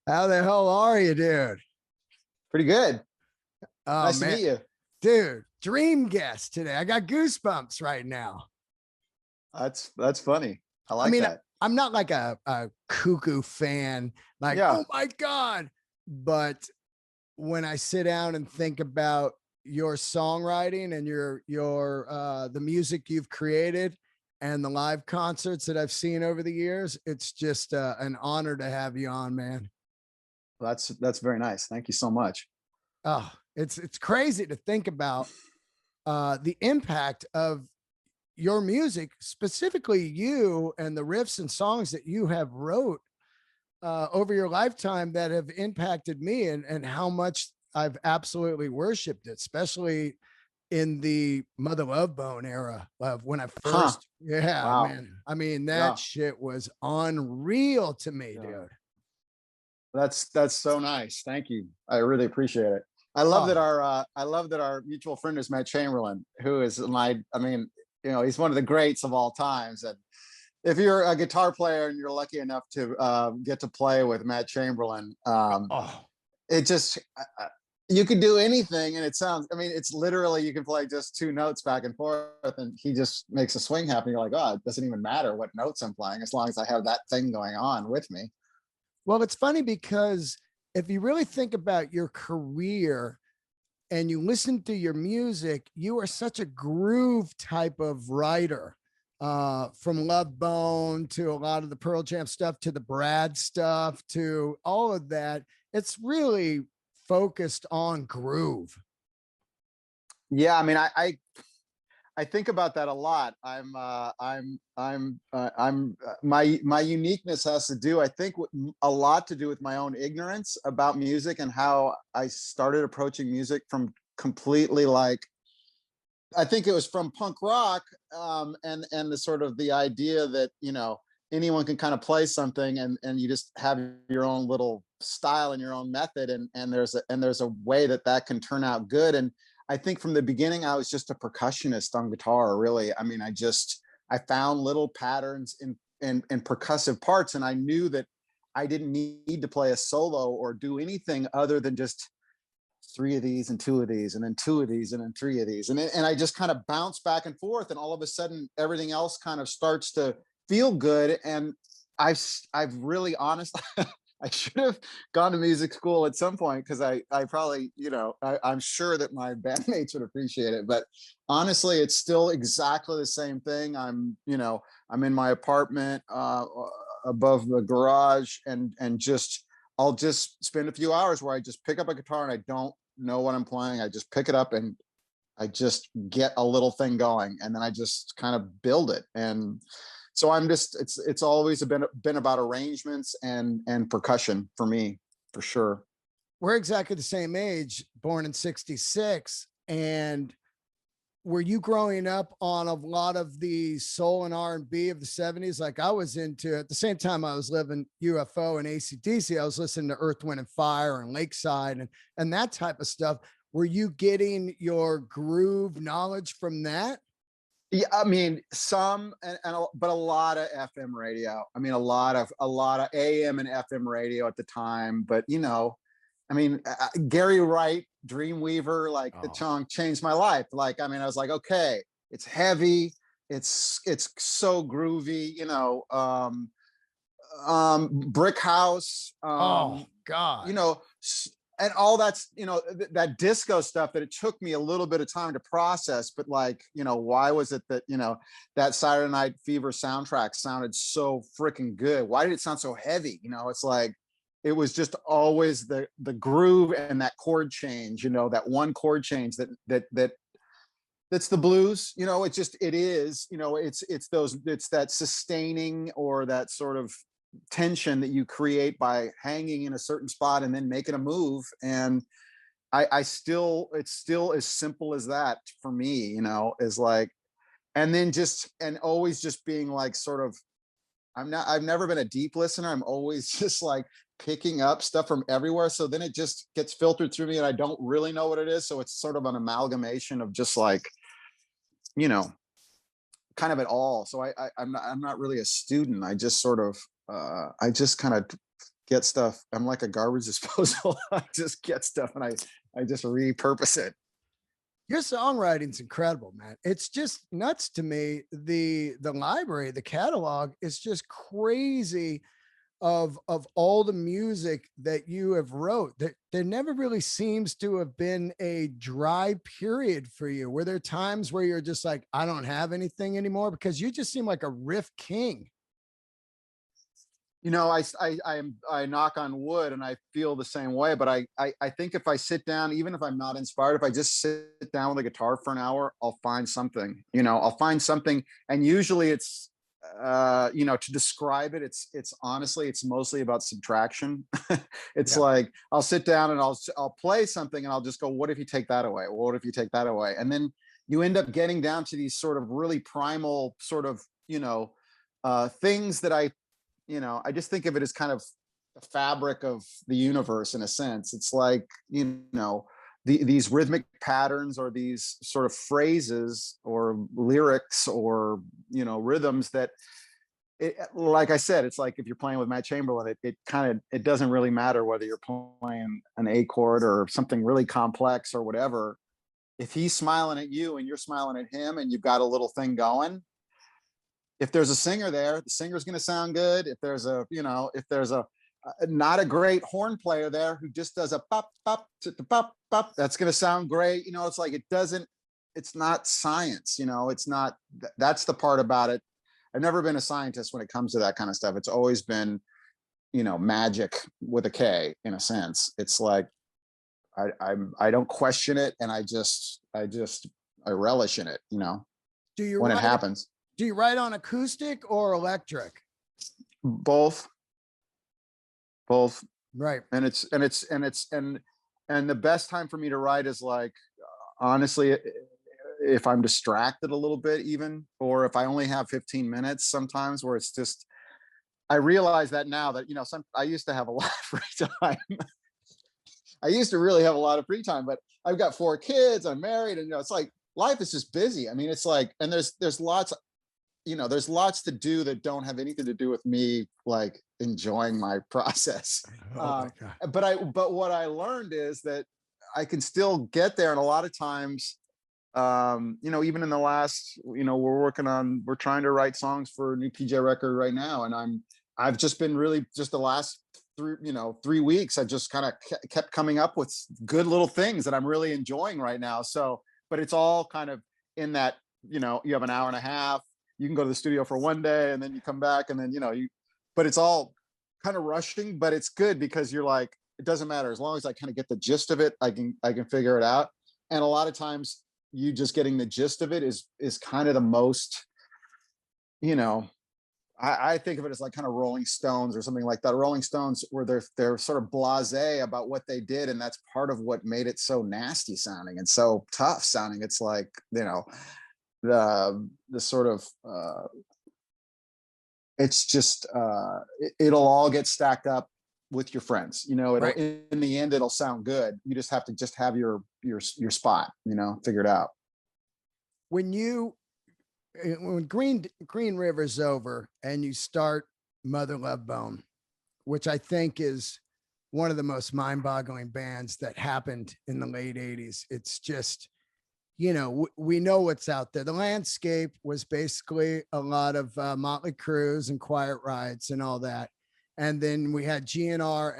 How the hell are you, dude? Pretty good. Oh Nice to man, meet you. dude, dream guest today. I got goosebumps right now. That's funny. I I like mean, that. I'm not like a cuckoo fan, like, Yeah. oh my God. But when I sit down and think about your songwriting and your the music you've created and the live concerts that I've seen over the years, it's just an honor to have you on, man. That's very nice. Thank you so much. Oh, it's crazy to think about the impact of your music, specifically you and the riffs and songs that you have wrote over your lifetime that have impacted me and how much I've absolutely worshiped it, especially in the Mother Love Bone era of when I Huh. first, yeah, Wow. man. I mean, that Yeah. shit was unreal to me, Yeah. dude. That's so nice. Thank you. I really appreciate it. I love that our mutual friend is Matt Chamberlain, who is he's one of the greats of all times. And if you're a guitar player and you're lucky enough to get to play with Matt Chamberlain, Oh, it just you can do anything, and it's literally you can play just two notes back and forth, and he just makes a swing happen. You're like, oh, it doesn't even matter what notes I'm playing as long as I have that thing going on with me. well, it's funny because if you really think about your career and you listen to your music, you are such a groove type of writer. From Love Bone to a lot of the Pearl Jam stuff to the Brad stuff to all of that. It's really focused on groove. Yeah, I think about that a lot. My uniqueness has to do, I think, a lot to do with my own ignorance about music and how I started approaching music from completely like, I think it was from punk rock, and the sort of the idea that anyone can kind of play something, and you just have your own little style and your own method, and there's a way that can turn out good. And I think from the beginning I was just a percussionist on guitar. Really, I found little patterns in percussive parts, and I knew that I didn't need to play a solo or do anything other than just three of these and two of these and then two of these and then three of these, and I just kind of bounce back and forth, and all of a sudden everything else kind of starts to feel good. And I've really honestly I should have gone to music school at some point, because I probably I'm sure that my bandmates would appreciate it, but honestly it's still exactly the same thing. I'm in my apartment above the garage, and just I'll just spend a few hours where I just pick up a guitar and I don't know what I'm playing. I just pick it up and I just get a little thing going, and then I just kind of build it. And so it's always been about arrangements and percussion for me, for sure. We're exactly the same age, born in 66. And were you growing up on a lot of the soul and R&B of the 70s? Like I was into, at the same time I was living UFO and AC/DC, I was listening to Earth, Wind and Fire and Lakeside and that type of stuff. Were you getting your groove knowledge from that? Yeah, some, but a lot of FM radio. A lot of AM and FM radio at the time. But Gary Wright, Dreamweaver, like the Oh, song changed my life. Like, I was like, okay, it's heavy, it's so groovy. Brick House, oh God. you know, and all that's that disco stuff that it took me a little bit of time to process. But like, why was it that that Saturday Night Fever soundtrack sounded so freaking good? Why did it sound so heavy? It's like it was just always the groove and that chord change. That one chord change that's the blues. It's that sustaining, or that sort of tension that you create by hanging in a certain spot and then making a move. And it's still as simple as that for me, is like, and then and always just being like, sort of, I've never been a deep listener. I'm always just like picking up stuff from everywhere. So then it just gets filtered through me and I don't really know what it is. So it's sort of an amalgamation of just like, you know, kind of it all. So I'm not really a student. I just sort of I just kind of get stuff. I'm like a garbage disposal. I just get stuff and I just repurpose it. Your songwriting's incredible, man. It's just nuts to me. The library, the catalog is just crazy of all the music that you have wrote. There never really seems to have been a dry period for you. Were there times where you're just like, I don't have anything anymore? Because you just seem like a riff king. You know, I knock on wood and I feel the same way, but I think if I sit down, even if I'm not inspired, if I just sit down with a guitar for an hour, I'll find something. You know, I'll find something, and usually it's you know, to describe it, it's honestly, it's mostly about subtraction. It's Yeah. like I'll sit down and I'll play something and I'll just go, what if you take that away? What if you take that away? And then you end up getting down to these sort of really primal sort of, you know, things that you know, I just think of it as kind of the fabric of the universe in a sense. It's like, you know, these rhythmic patterns or these sort of phrases or lyrics or, you know, rhythms that, like I said, it's like if you're playing with Matt Chamberlain, it doesn't really matter whether you're playing an A chord or something really complex or whatever. If he's smiling at you and you're smiling at him and you've got a little thing going, if there's a singer there, the singer's going to sound good. If there's a, you know, if there's a not a great horn player there who just does a pop, pop, pop, pop, that's going to sound great. You know, it's like, it's not science, you know, it's not, that's the part about it. I've never been a scientist when it comes to that kind of stuff. It's always been, you know, magic with a K in a sense. It's like, I don't question it. And I relish in it, you know, Do you when it write, happens. do you write on acoustic or electric? Both. Right. And the best time for me to write is like, honestly, if I'm distracted a little bit even, or if I only have 15 minutes sometimes, where it's just, I realize that now that, you know, I used to have a lot of free time. I used to really have a lot of free time, but I've got 4 kids, I'm married, and, you know, it's like life is just busy. I mean, it's like, and there's lots, you know, there's lots to do that don't have anything to do with me, like enjoying my process. Oh my God. But what I learned is that I can still get there. And a lot of times, you know, even in the last, you know, we're trying to write songs for a new PJ record right now. And I've just been really just the last 3 weeks, I just kind of kept coming up with good little things that I'm really enjoying right now. So, but it's all kind of in that, you know, you have an hour and a half, you can go to the studio for one day and then you come back and then, you know, but it's all kind of rushing, but it's good because you're like, it doesn't matter. As long as I kind of get the gist of it, I can figure it out. And a lot of times you just getting the gist of it is kind of the most, you know, I think of it as like kind of Rolling Stones or something like that. Rolling Stones, where they're sort of blasé about what they did, and that's part of what made it so nasty sounding and so tough sounding. It's like, you know, the sort of it's just it'll all get stacked up with your friends. You know, Right. in the end it'll sound good. You just have to have your spot, you know, figured out. When Green River's over and you start Mother Love Bone, which I think is one of the most mind-boggling bands that happened in the late 80s. It's just, you know, we know what's out there. The landscape was basically a lot of Motley Crues and Quiet Rides and all that. And then we had GNR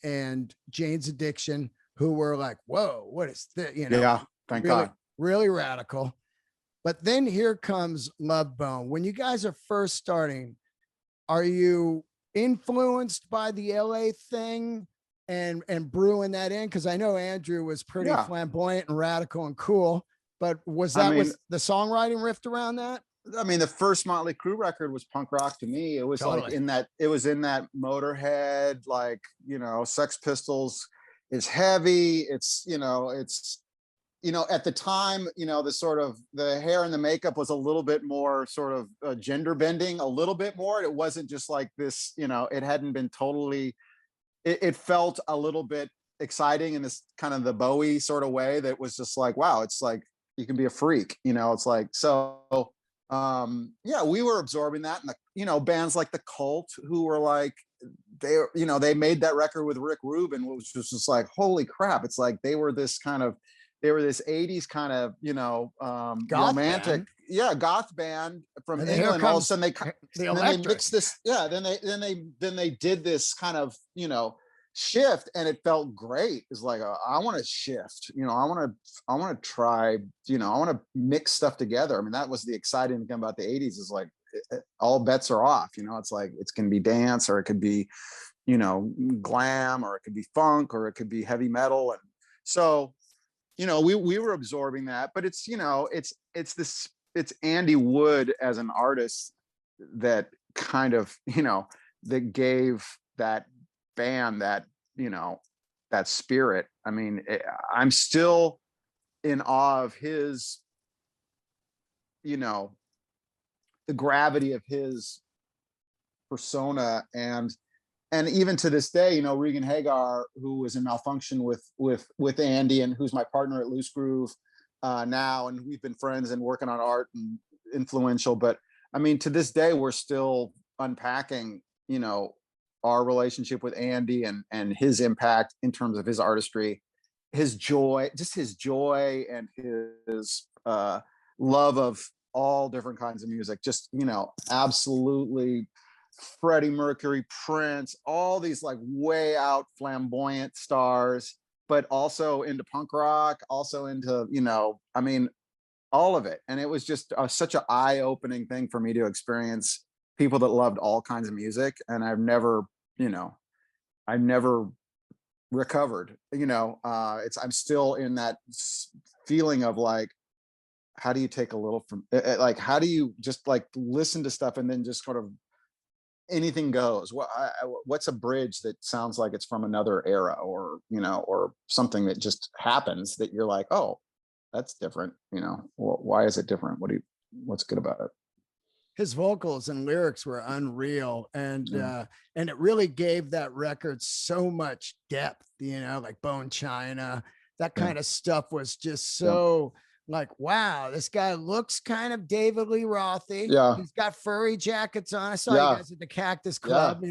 and Jane's Addiction, who were like, whoa, what is this? You know, Yeah, thank God. Really radical. But then here comes Love Bone. When you guys are first starting, are you influenced by the LA thing and brewing that in? Because I know Andrew was pretty flamboyant and radical and cool, but was the songwriting rift around that? I mean, the first Motley Crue record was punk rock to me. It was like in that Motorhead, like, you know, Sex Pistols is heavy. It's, you know, at the time, you know, the hair and the makeup was a little bit more sort of gender bending, a little bit more. It wasn't just like this, you know, it hadn't been totally, it felt a little bit exciting in this kind of the Bowie sort of way that was just like, wow, it's like, you can be a freak, you know, it's like, so Yeah, we were absorbing that, and bands like the Cult, who were like, they made that record with Rick Rubin, which was just like, holy crap. It's like they were this 80s kind of, Goth romantic, band. yeah, goth band from And then here England. All of a comes sudden the and then they electric. mixed this, yeah, then they did this kind of, shift, and it felt great. It's like, I want to shift, I want to try, I want to mix stuff together. I mean, that was the exciting thing about the 80s, is like, all bets are off. It's like, it's going to be dance, or it could be, glam, or it could be funk, or it could be heavy metal. And so, we were absorbing that. But it's, it's Andy Wood as an artist that kind of, that gave that band that, that spirit. I mean, I'm still in awe of his, the gravity of his persona. And even to this day, Regan Hagar, who was in Malfunction with Andy, and who's my partner at Loose Groove now, and we've been friends and working on art and influential. But I mean, to this day, we're still unpacking, our relationship with Andy, and his impact in terms of his artistry, his joy, and his love of all different kinds of music. Just, absolutely Freddie Mercury, Prince, all these like way out flamboyant stars, but also into punk rock, also into, I mean, all of it. And it was just such an eye-opening thing for me to experience people that loved all kinds of music. And I've never recovered, I'm still in that feeling of like, how do you take a little from, like, how do you just like listen to stuff and then just sort of anything goes? What's a bridge that sounds like it's from another era, or, or something that just happens that you're like, oh, that's different. Why is it different? What's good about it? His vocals and lyrics were unreal, and Yeah. And it really gave that record so much depth, like Bone China. That Yeah. kind of stuff was just Yeah. so like, wow, this guy looks kind of David Lee Rothy. Yeah. He's got furry jackets on. I saw you Yeah. guys at the Cactus Yeah. Club,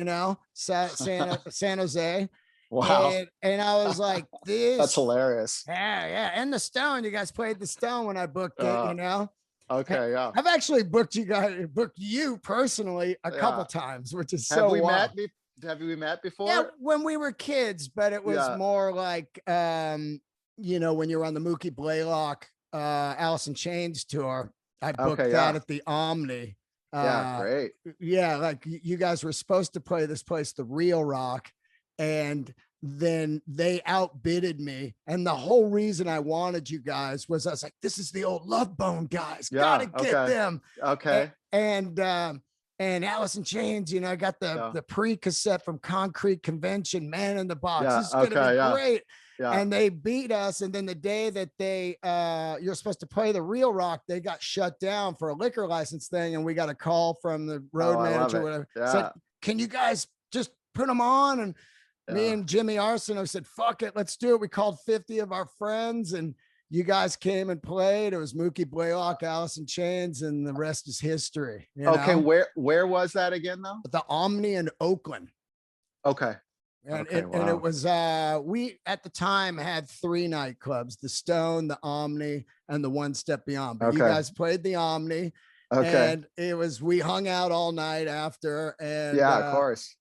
San Jose. Wow. And I was like, That's this, hilarious. yeah. And the Stone, you guys played the Stone when I booked it, Okay. Yeah. I've actually booked you personally a couple times, which is Have so we wild. met? Have we met before? Yeah, when we were kids, but it was more like, when you were on the Mookie Blaylock, Alice in Chains tour, I booked that at the Omni. Great. Yeah, like you guys were supposed to play this place, the Real Rock, and then they outbidded me. And the whole reason I wanted you guys was I was like, this is the old Love Bone guys. Gotta get them. Okay. And Alice in Chains, I got the pre-cassette from Concrete Convention, Man in the Box. This is gonna be great. Yeah. And they beat us. And then the day that you're supposed to play the Real Rock, they got shut down for a liquor license thing. And we got a call from the road manager, whatever, said, can you guys just put them on? And me and Jimmy Arsenault said, fuck it, let's do it. We called 50 of our friends, and you guys came and played. It was Mookie Blaylock, Alice in Chains, and the rest is history. Okay, where was that again, though? The Omni in Oakland. Okay. And it was we at the time had 3 nightclubs: the Stone, the Omni, and the One Step Beyond. But you guys played the Omni. Okay. And we hung out all night after. And of course.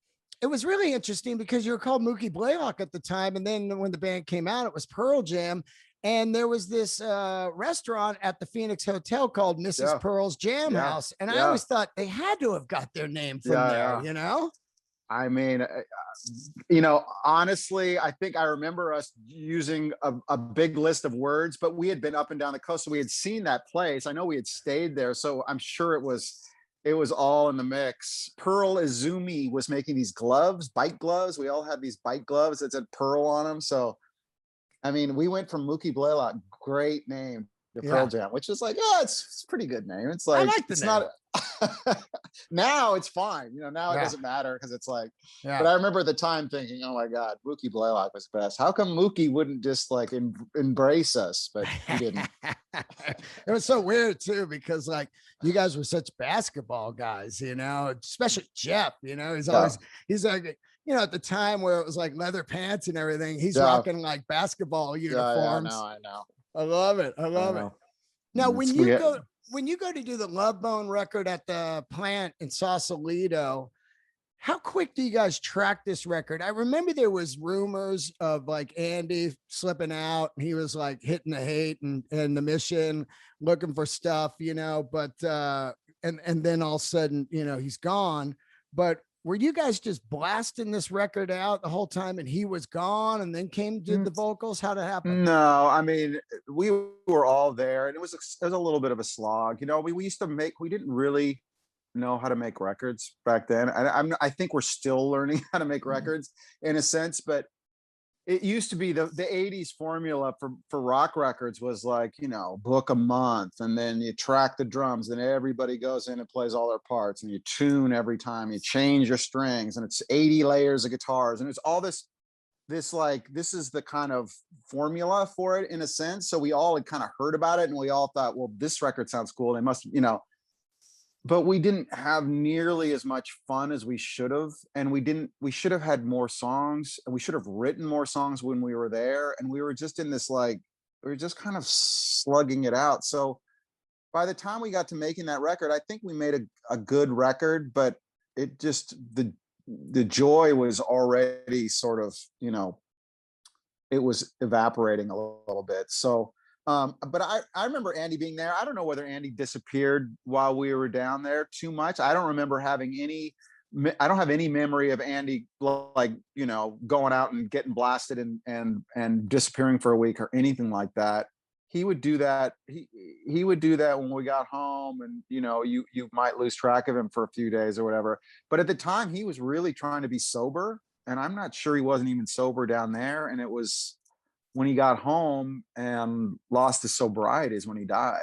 It was really interesting because you were called Mookie Blaylock at the time. And then when the band came out, it was Pearl Jam. And there was this restaurant at the Phoenix Hotel called Mrs. Pearl's Jam House. And I always thought they had to have got their name from there, I mean, honestly, I think I remember us using a big list of words, but we had been up and down the coast, so we had seen that place. I know we had stayed there, so I'm sure it was all in the mix. Pearl Izumi was making these gloves, bike gloves. We all had these bike gloves that said Pearl on them. So, I mean, we went from Mookie Blaylock, great name, to Pearl Jam, which is like, it's a pretty good name. It's like, I like the name. Now it's fine. Now it Yeah. doesn't matter because it's like, Yeah. but I remember at the time thinking, oh my God, Mookie Blaylock was best. How come Mookie wouldn't just like embrace us? But he didn't. It was so weird too, because like you guys were such basketball guys, especially Jeff, he's Yeah. always, he's like, at the time where it was like leather pants and everything, he's Yeah. rocking like basketball uniforms. Yeah, I know. I love it. I love it. Now, when you go to do the Love Bone record at the plant in Sausalito, how quick do you guys track this record? I remember there was rumors of like Andy slipping out. He was like hitting the hate and the mission, looking for stuff, but and then all of a sudden, he's gone. But were you guys just blasting this record out the whole time and he was gone and then did the vocals? How'd it happen? No, I mean, we were all there and it was a little bit of a slog. We used to we didn't really know how to make records back then. I think we're still learning how to make records in a sense, but it used to be the 80s formula for rock records was like, book a month and then you track the drums and everybody goes in and plays all their parts and you tune every time, you change your strings and it's 80 layers of guitars and it's all this like, this is the kind of formula for it in a sense. So we all had kind of heard about it and we all thought, well, this record sounds cool. They must, but we didn't have nearly as much fun as we should have. And we should have had more songs and we should have written more songs when we were there. And we were just in this, like, we were just kind of slugging it out. So by the time we got to making that record, I think we made a good record, but it just, the joy was already sort of, it was evaporating a little bit. So, but I remember Andy being there. I don't know whether Andy disappeared while we were down there too much. I don't remember I don't have any memory of Andy like, going out and getting blasted and disappearing for a week or anything like that. He would do that. He would do that when we got home and, you might lose track of him for a few days or whatever. But at the time he was really trying to be sober and I'm not sure he wasn't even sober down there. And it was, when he got home and lost his sobriety is when he died,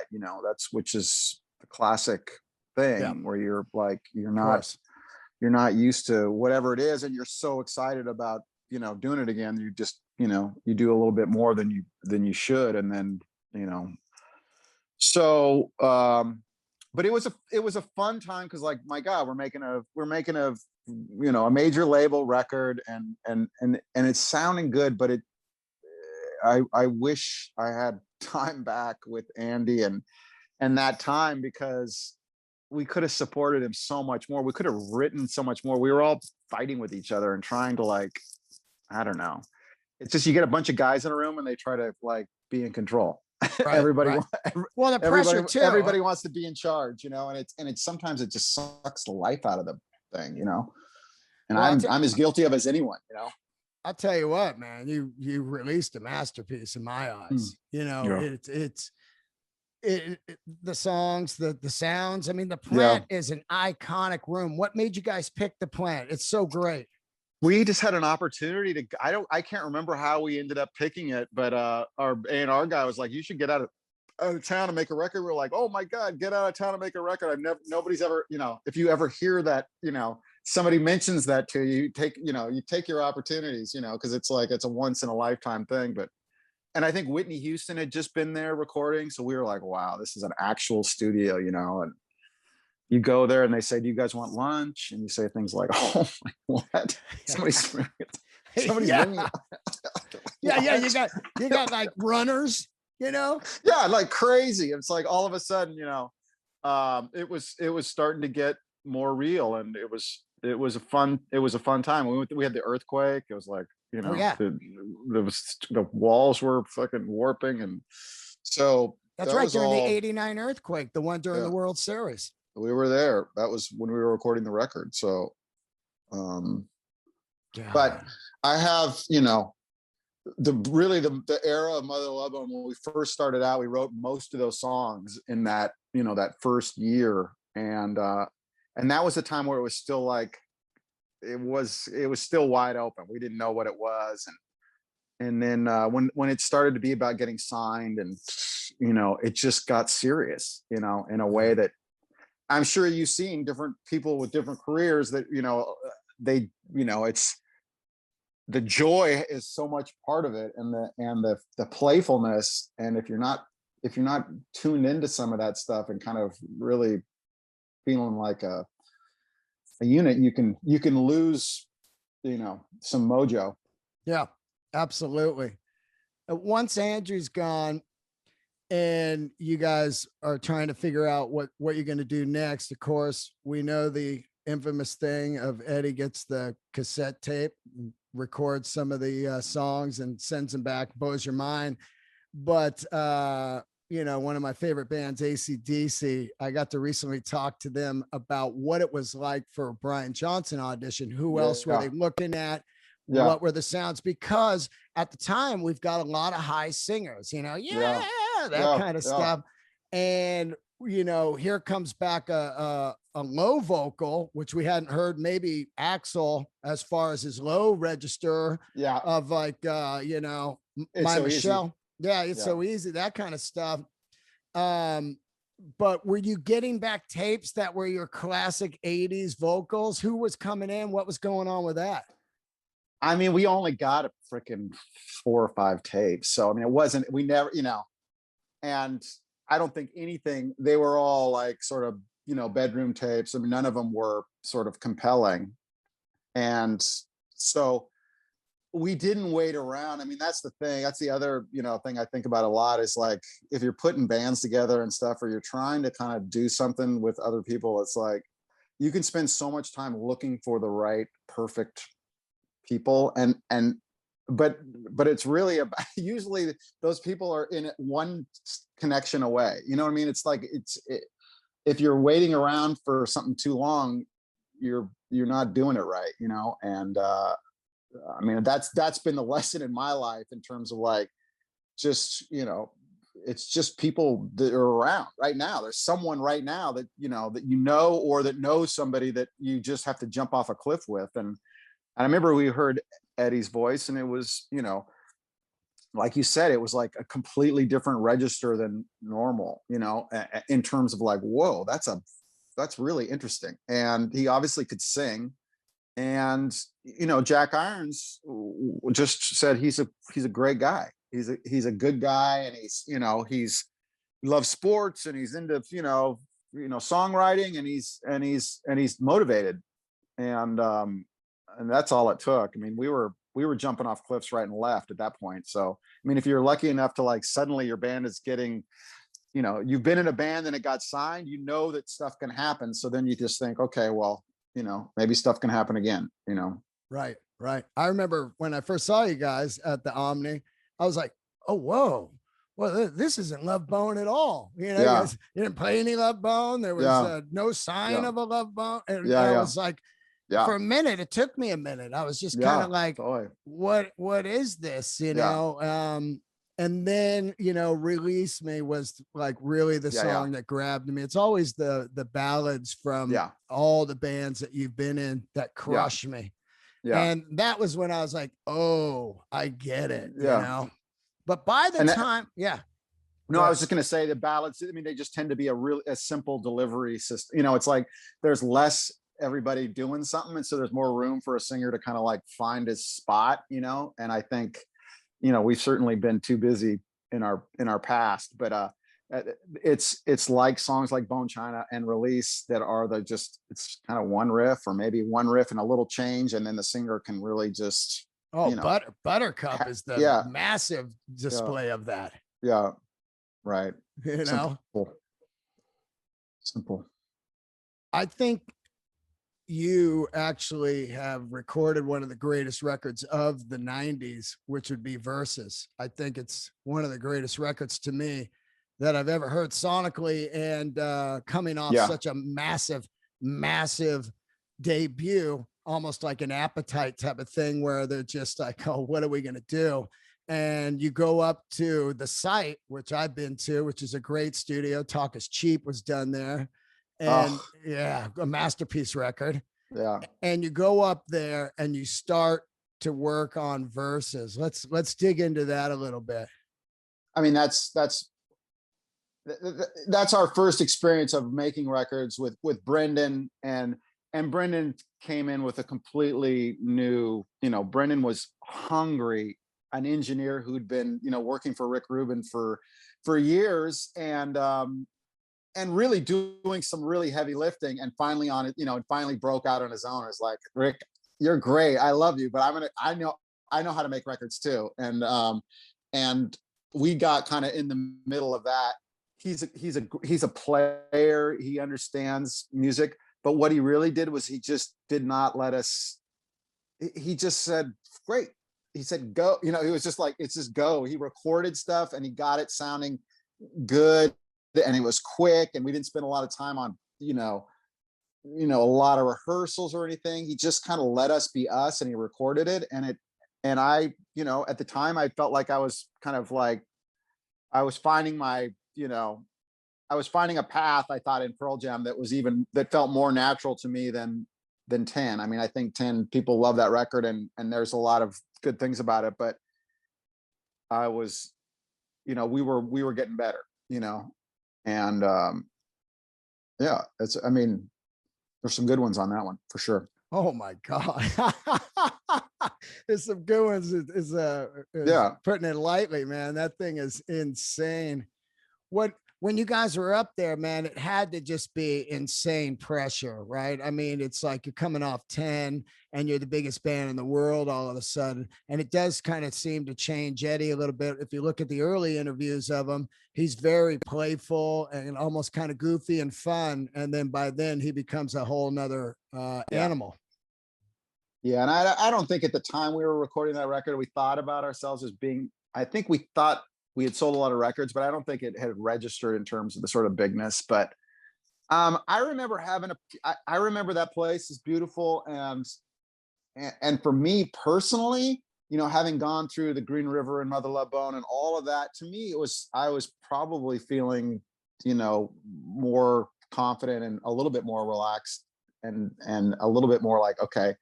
which is the classic thing where you're like, you're not used to whatever it is. And you're so excited about, doing it again. You just, you do a little bit more than you should. And then, so, but it was a fun time. Cause like, my God, we're making a major label record and it's sounding good, but I wish I had time back with Andy and that time because we could have supported him so much more. We could have written so much more. We were all fighting with each other and trying to like, I don't know. It's just, you get a bunch of guys in a room and they try to like be in control. Right, everybody, right. Well, the pressure too. Everybody wants to be in charge, and it's sometimes it just sucks the life out of the thing, and Well, I'm as guilty of as anyone, I'll tell you what, man, you released a masterpiece in my eyes. It's the songs, the sounds. I mean, the plant is an iconic room. What made you guys pick the plant? It's so great. We just had an opportunity to, I can't remember how we ended up picking it, but our A&R guy was like, you should get out of town and make a record. We're like, oh my God, get out of town and make a record. Nobody's ever, if you ever hear that, somebody mentions that to you, you take your opportunities, cause it's like, it's a once in a lifetime thing. And I think Whitney Houston had just been there recording. So we were like, wow, this is an actual studio, and you go there and they say, do you guys want lunch? And you say things like, oh, what? Somebody's ringing. Yeah. You got like runners, Yeah, like crazy. It's like all of a sudden, it was starting to get more real, and it was a fun time. We had the earthquake. It was like, the walls were fucking warping, and so that's right, during the *89 earthquake, the one during the World Series. We were there. That was when we were recording the record. So, but I have, the era of Mother Love Bone, when we first started out, we wrote most of those songs in that, that first year. And that was a time where it was still like, it was still wide open. We didn't know what it was. And then when it started to be about getting signed and, it just got serious, in a way that, I'm sure you've seen different people with different careers that, they, it's, the joy is so much part of it, and the playfulness. And if you're not tuned into some of that stuff and kind of really feeling like a unit, you can lose, some mojo. Yeah, absolutely. Once Andrew's gone and you guys are trying to figure out what you're going to do next, of course, we know the infamous thing of Eddie gets the cassette tape, records some of the songs and sends them back, blows your mind. But one of my favorite bands, AC/DC, I got to recently talk to them about what it was like for a Brian Johnson audition. Who else were they looking at? Yeah. What were the sounds? Because at the time we've got a lot of high singers, that kind of stuff. And, here comes back a low vocal, which we hadn't heard, maybe Axl, as far as his low register of like, My so Michelle. Easy. Yeah, it's so easy, that kind of stuff. But were you getting back tapes that were your classic 80s vocals? Who was coming in? What was going on with that? I mean, we only got a freaking 4 or 5 tapes. So, I mean, we never, and I don't think anything, they were all like sort of, bedroom tapes. I mean, none of them were sort of compelling. And so we didn't wait around. I mean, that's the thing. That's the other, thing I think about a lot is like, if you're putting bands together and stuff, or you're trying to kind of do something with other people, it's like, you can spend so much time looking for the right, perfect people. But it's really about, usually those people are in one connection away. You know what I mean? It's like, if you're waiting around for something too long, you're not doing it right, and, I mean, that's been the lesson in my life in terms of like, just, it's just people that are around right now. There's someone right now that, or that knows somebody that you just have to jump off a cliff with. And I remember we heard Eddie's voice, and it was, like you said, it was like a completely different register than normal, in terms of like, whoa, that's really interesting. And he obviously could sing. And, Jack Irons just said he's a great guy. He's a good guy, and he loves sports, and he's into, songwriting, and he's motivated. And that's all it took. I mean, we were jumping off cliffs right and left at that point. So, I mean, if you're lucky enough to like, suddenly your band is getting, you've been in a band and it got signed, that stuff can happen. So then you just think, okay, well, maybe stuff can happen again, Right. I remember when I first saw you guys at the Omni, I was like, oh, whoa. Well, this isn't Love Bone at all. You guys, you didn't play any Love Bone. There was no sign of a Love Bone. And I was like, for a minute, it took me a minute. I was just kind of like, what is this? And then, Release Me was like really the song that grabbed me. It's always the ballads from all the bands that you've been in that crush me. Yeah. And that was when I was like, oh, I get it, But by the time, No, I was just going to say the ballads, I mean, they just tend to be a simple delivery system. It's like there's less everybody doing something. And so there's more room for a singer to kind of like find his spot, and I think, we've certainly been too busy in our past, but it's like songs like Bone China and Release that are it's kind of one riff, or maybe one riff and a little change, and then the singer can really just Buttercup is the massive display of that. Yeah, right. Simple. I think you actually have recorded one of the greatest records of the 90s, which would be Versus. I think it's one of the greatest records to me that I've ever heard sonically, and coming off such a massive debut, almost like an Appetite type of thing, where they're just like, oh, what are we going to do? And you go up to the site, which I've been to, which is a great studio. Talk Is Cheap was done there. And a masterpiece record. Yeah. And you go up there and you start to work on Verses. Let's dig into that a little bit. I mean, that's that's our first experience of making records with Brendan, and Brendan came in with a completely new, Brendan was hungry, an engineer who'd been, working for Rick Rubin for years, and really doing some really heavy lifting, and finally on it, and finally broke out on his own. It's like, Rick, you're great, I love you, but I know how to make records too. And we got kind of in the middle of that. He's a player, he understands music, but what he really did was he just did not let us, he just said, great. He said, go, he was just like, it's just go. He recorded stuff and he got it sounding good, and it was quick, and we didn't spend a lot of time on, a lot of rehearsals or anything. He just kind of let us be us, and he recorded it. And I, at the time I felt like I was kind of like, I was finding I was finding a path, I thought, in Pearl Jam that felt more natural to me than 10. I mean, I think 10, people love that record, and there's a lot of good things about it, but I was, we were getting better, and yeah, I mean, there's some good ones on that one for sure. Oh my God. There's some good ones. Is Yeah. Putting it lightly, man. That thing is insane. When you guys were up there, man, it had to just be insane pressure, right? I mean, it's like you're coming off 10 and you're the biggest band in the world all of a sudden. And it does kind of seem to change Eddie a little bit. If you look at the early interviews of him, he's very playful and almost kind of goofy and fun. And then by then he becomes a whole nother animal. Yeah. And I don't think at the time we were recording that record, we thought about ourselves as being, I think we thought we had sold a lot of records, but I don't think it had registered in terms of the sort of bigness. But I remember I remember that place is beautiful. And for me personally, having gone through the Green River and Mother Love Bone and all of that, to me, I was probably feeling, more confident and a little bit more relaxed, and a little bit more like, okay,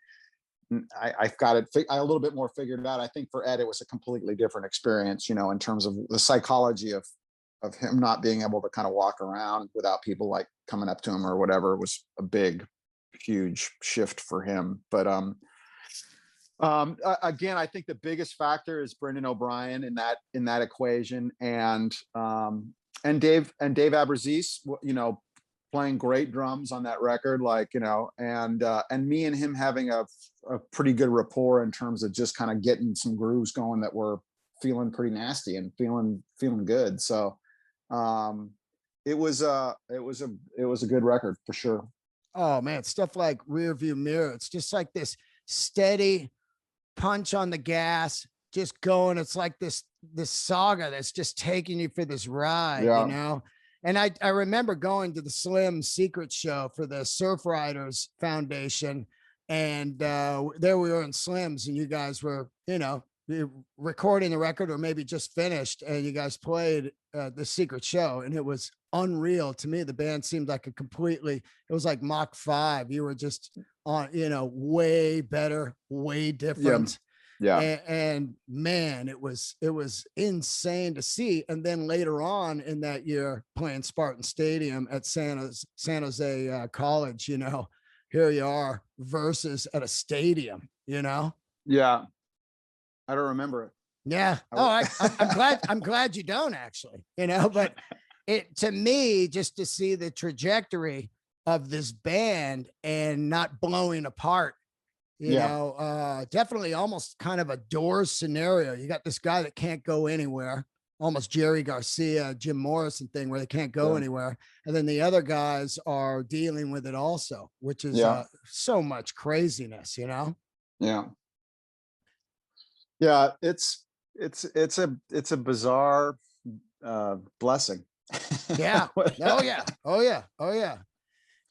I've got it a little bit more figured out. I think for Ed, it was a completely different experience, in terms of the psychology of him not being able to kind of walk around without people like coming up to him or whatever. It was a big, huge shift for him. But again, I think the biggest factor is Brendan O'Brien in that equation, and Dave Abruzzese, playing great drums on that record, and me and him having a pretty good rapport in terms of just kind of getting some grooves going that were feeling pretty nasty and feeling good. So it was a good record for sure. Oh man, stuff like Rear View Mirror. It's just like this steady punch on the gas, just going. It's like this saga that's just taking you for this ride, Yeah. And I remember going to the Slim Secret show for the Surf Riders Foundation, and there we were in Slim's, and you guys were, recording the record or maybe just finished, and you guys played the Secret show, and it was unreal to me. The band seemed like it was like Mach 5. You were just on, way better, way different. Yeah. And man, it was insane to see. And then later on in that year, playing Spartan Stadium at San Jose College, here you are, versus at a stadium, Yeah. I don't remember it. Yeah. Oh, I'm glad you don't actually, but it, to me, just to see the trajectory of this band and not blowing apart, definitely almost kind of a Doors scenario. You got this guy that can't go anywhere, almost Jerry Garcia, Jim Morrison thing, where they can't go anywhere. And then the other guys are dealing with it also, which is so much craziness, Yeah. Yeah. It's a bizarre blessing. Yeah. Oh yeah. Oh yeah. Oh yeah.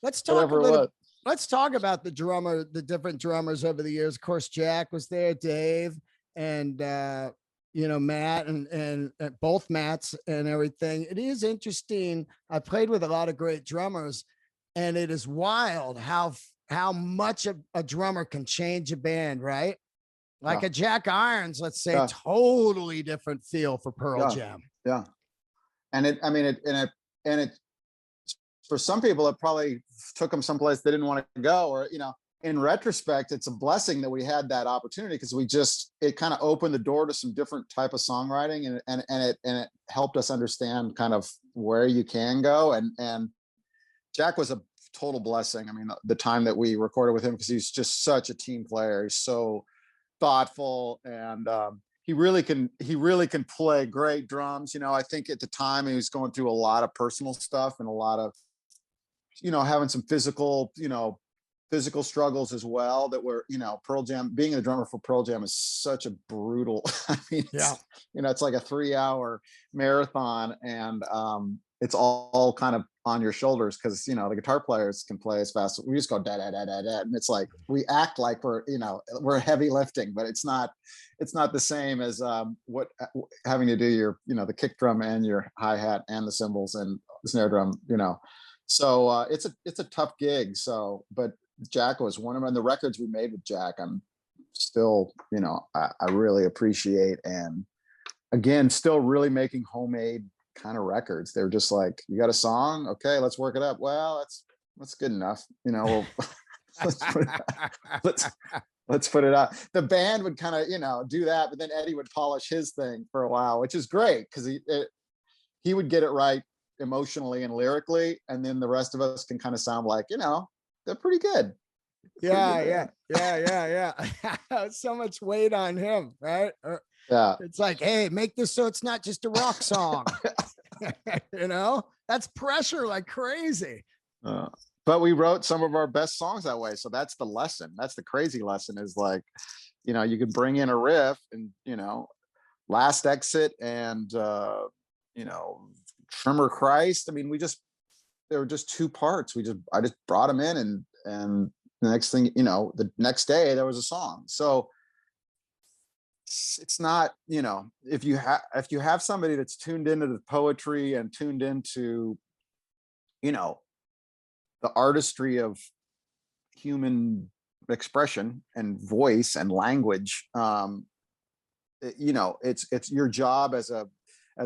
Let's talk Let's talk about the different drummers over the years. Of course, Jack was there, Dave, and Matt, and both Matts and everything. It is interesting. I played with a lot of great drummers, and it is wild how much a drummer can change a band, right? Like a Jack Irons, let's say, totally different feel for Pearl Jam. Yeah. And it and it, for some people, it probably took them someplace they didn't want to go, or, in retrospect, it's a blessing that we had that opportunity, because it kind of opened the door to some different type of songwriting, and it helped us understand kind of where you can go. And Jack was a total blessing. I mean, the time that we recorded with him, because he's just such a team player. He's so thoughtful, and he really can play great drums. I think at the time he was going through a lot of personal stuff, and a lot of, having some physical struggles as well, that were, Pearl Jam, being a drummer for Pearl Jam is such a brutal, I mean, it's like a 3-hour marathon, and it's all kind of on your shoulders, because, the guitar players can play as fast. We just go da da da da da, and it's like, we act like we're heavy lifting, but it's not the same as what having to do your, the kick drum and your hi-hat and the cymbals and the snare drum, so it's a tough gig. So, but Jack was one of them. The records we made with Jack, I'm still, I really appreciate. And again, still really making homemade kind of records. They're just like, you got a song? Okay, let's work it up. Well, that's good enough. We'll, let's put it out. The band would kind of, do that, but then Eddie would polish his thing for a while, which is great, because he would get it right emotionally and lyrically, and then the rest of us can kind of sound like, they're pretty good. Yeah. So much weight on him, right? Yeah. It's like, hey, make this so it's not just a rock song. That's pressure like crazy. But we wrote some of our best songs that way. So that's the lesson. That's the crazy lesson, is like, you can bring in a riff, and, Last Exit, and, Trimmer Christ. I mean, there were just 2 parts. I just brought them in, and the next thing, the next day there was a song. So it's not, if you have somebody that's tuned into the poetry and tuned into, the artistry of human expression and voice and language, it's your job as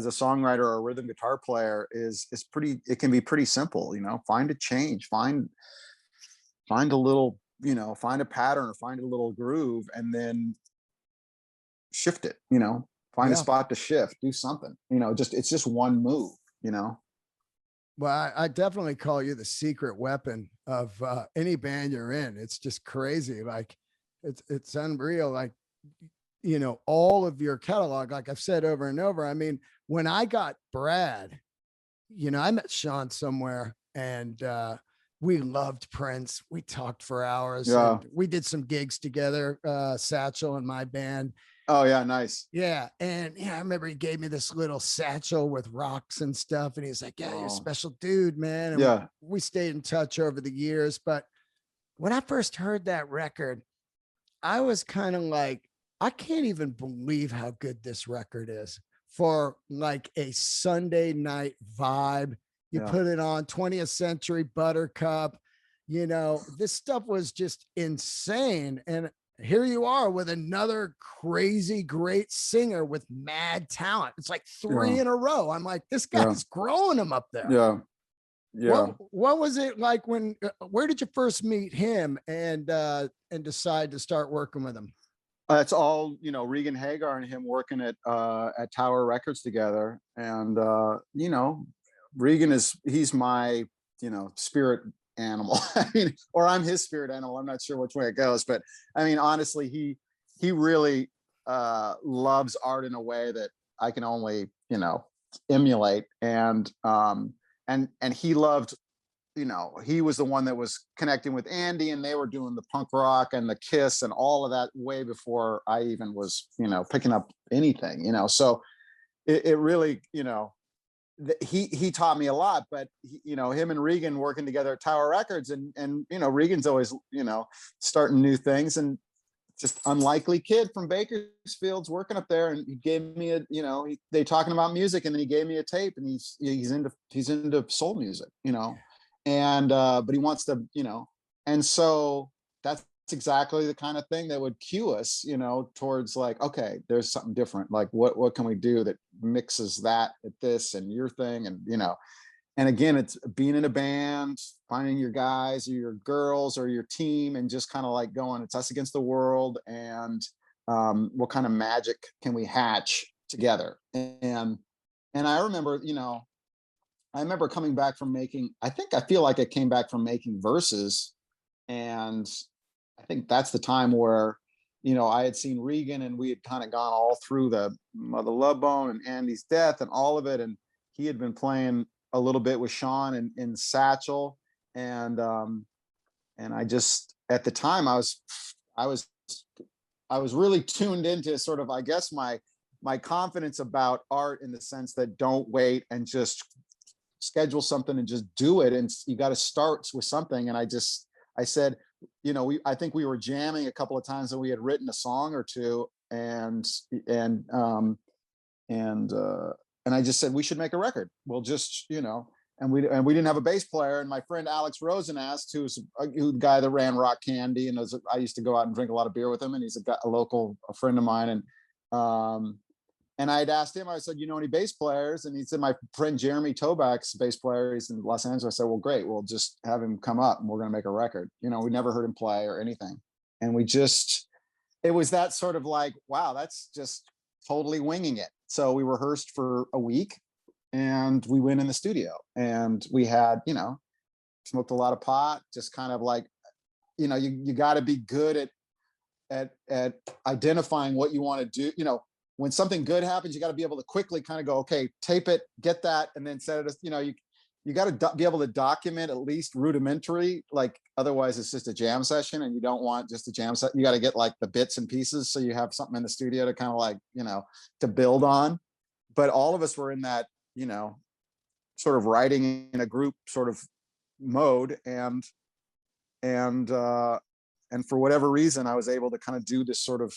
a songwriter or a rhythm guitar player it can be pretty simple. Find a change, find a little, find a pattern, or find a little groove, and then shift it, find a spot to shift, do something, it's just one move. Well, I definitely call you the secret weapon of any band you're in. It's just crazy. Like it's unreal. Like, all of your catalog, like I've said over and over. I mean, when I got Brad, I met Sean somewhere, and we loved Prince. We talked for hours. Yeah. And we did some gigs together, Satchel and my band. Oh yeah, nice. Yeah. And I remember he gave me this little satchel with rocks and stuff. And he's like, yeah, you're a special dude, man. And we stayed in touch over the years. But when I first heard that record, I was kind of like, I can't even believe how good this record is for like a Sunday night vibe. You put it on 20th Century, Buttercup, this stuff was just insane. And here you are with another crazy, great singer with mad talent. It's like 3 in a row. I'm like, this guy's growing him up there. Yeah. What was it like where did you first meet him and decide to start working with him? It's all, Regan Hagar and him working at Tower Records together. And, Regan he's my, spirit animal. I mean, or I'm his spirit animal. I'm not sure which way it goes, but I mean, honestly, he really loves art in a way that I can only, emulate. And he loved, he was the one that was connecting with Andy, and they were doing the punk rock and the Kiss and all of that way before I even was, picking up anything, so it really, he taught me a lot. But him and Regan working together at Tower Records, and Regan's always starting new things, and just unlikely kid from Bakersfield's working up there, and he gave me they talking about music, and then he gave me a tape, and he's into soul music, and but he wants to, and so that's exactly the kind of thing that would cue us, towards like, okay, there's something different. Like what can we do that mixes that at this and your thing, and and again, it's being in a band, finding your guys or your girls or your team, and just kind of like going, it's us against the world, and what kind of magic can we hatch together? And I remember, I remember coming back from making, I feel like I came back from making Verses, and I think that's the time where, I had seen Regan, and we had kind of gone all through the Mother Love Bone and Andy's death and all of it, and he had been playing a little bit with Sean in Satchel, and I just, at the time, I was really tuned into sort of, I guess, my confidence about art, in the sense that don't wait and just schedule something and just do it, and you got to start with something. And I said, I think we were jamming a couple of times, and we had written a song or two, and I just said, we should make a record. We'll just, and we didn't have a bass player. And my friend Alex Rosenast, who's the guy that ran Rock Candy, and I used to go out and drink a lot of beer with him, and he's a friend of mine. And I'd asked him, I said, any bass players? And he said, my friend Jeremy Toback's bass player, he's in Los Angeles. I said, well, great, we'll just have him come up, and we're going to make a record. We never heard him play or anything. And it was that sort of like, wow, that's just totally winging it. So we rehearsed for a week, and we went in the studio, and we had, smoked a lot of pot, just kind of like, you got to be good at identifying what you want to do. When something good happens, you got to be able to quickly kind of go, okay, tape it, get that, and then set it. You got to be able to document at least rudimentary, like otherwise it's just a jam session, and you don't want just a jam set. You got to get like the bits and pieces, so you have something in the studio to kind of like, to build on. But all of us were in that, sort of writing in a group sort of mode, and for whatever reason, I was able to kind of do this sort of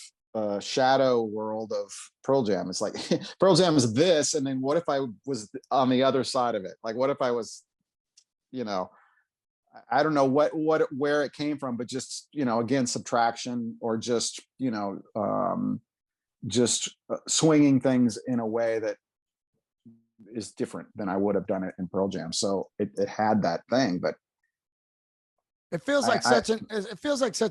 shadow world of Pearl Jam. It's like Pearl Jam is this, and then what if I was on the other side of it? Like, what if I was, I don't know where it came from, but just, again, subtraction, or just, swinging things in a way that is different than I would have done it in Pearl Jam. So it had that thing, but it feels like such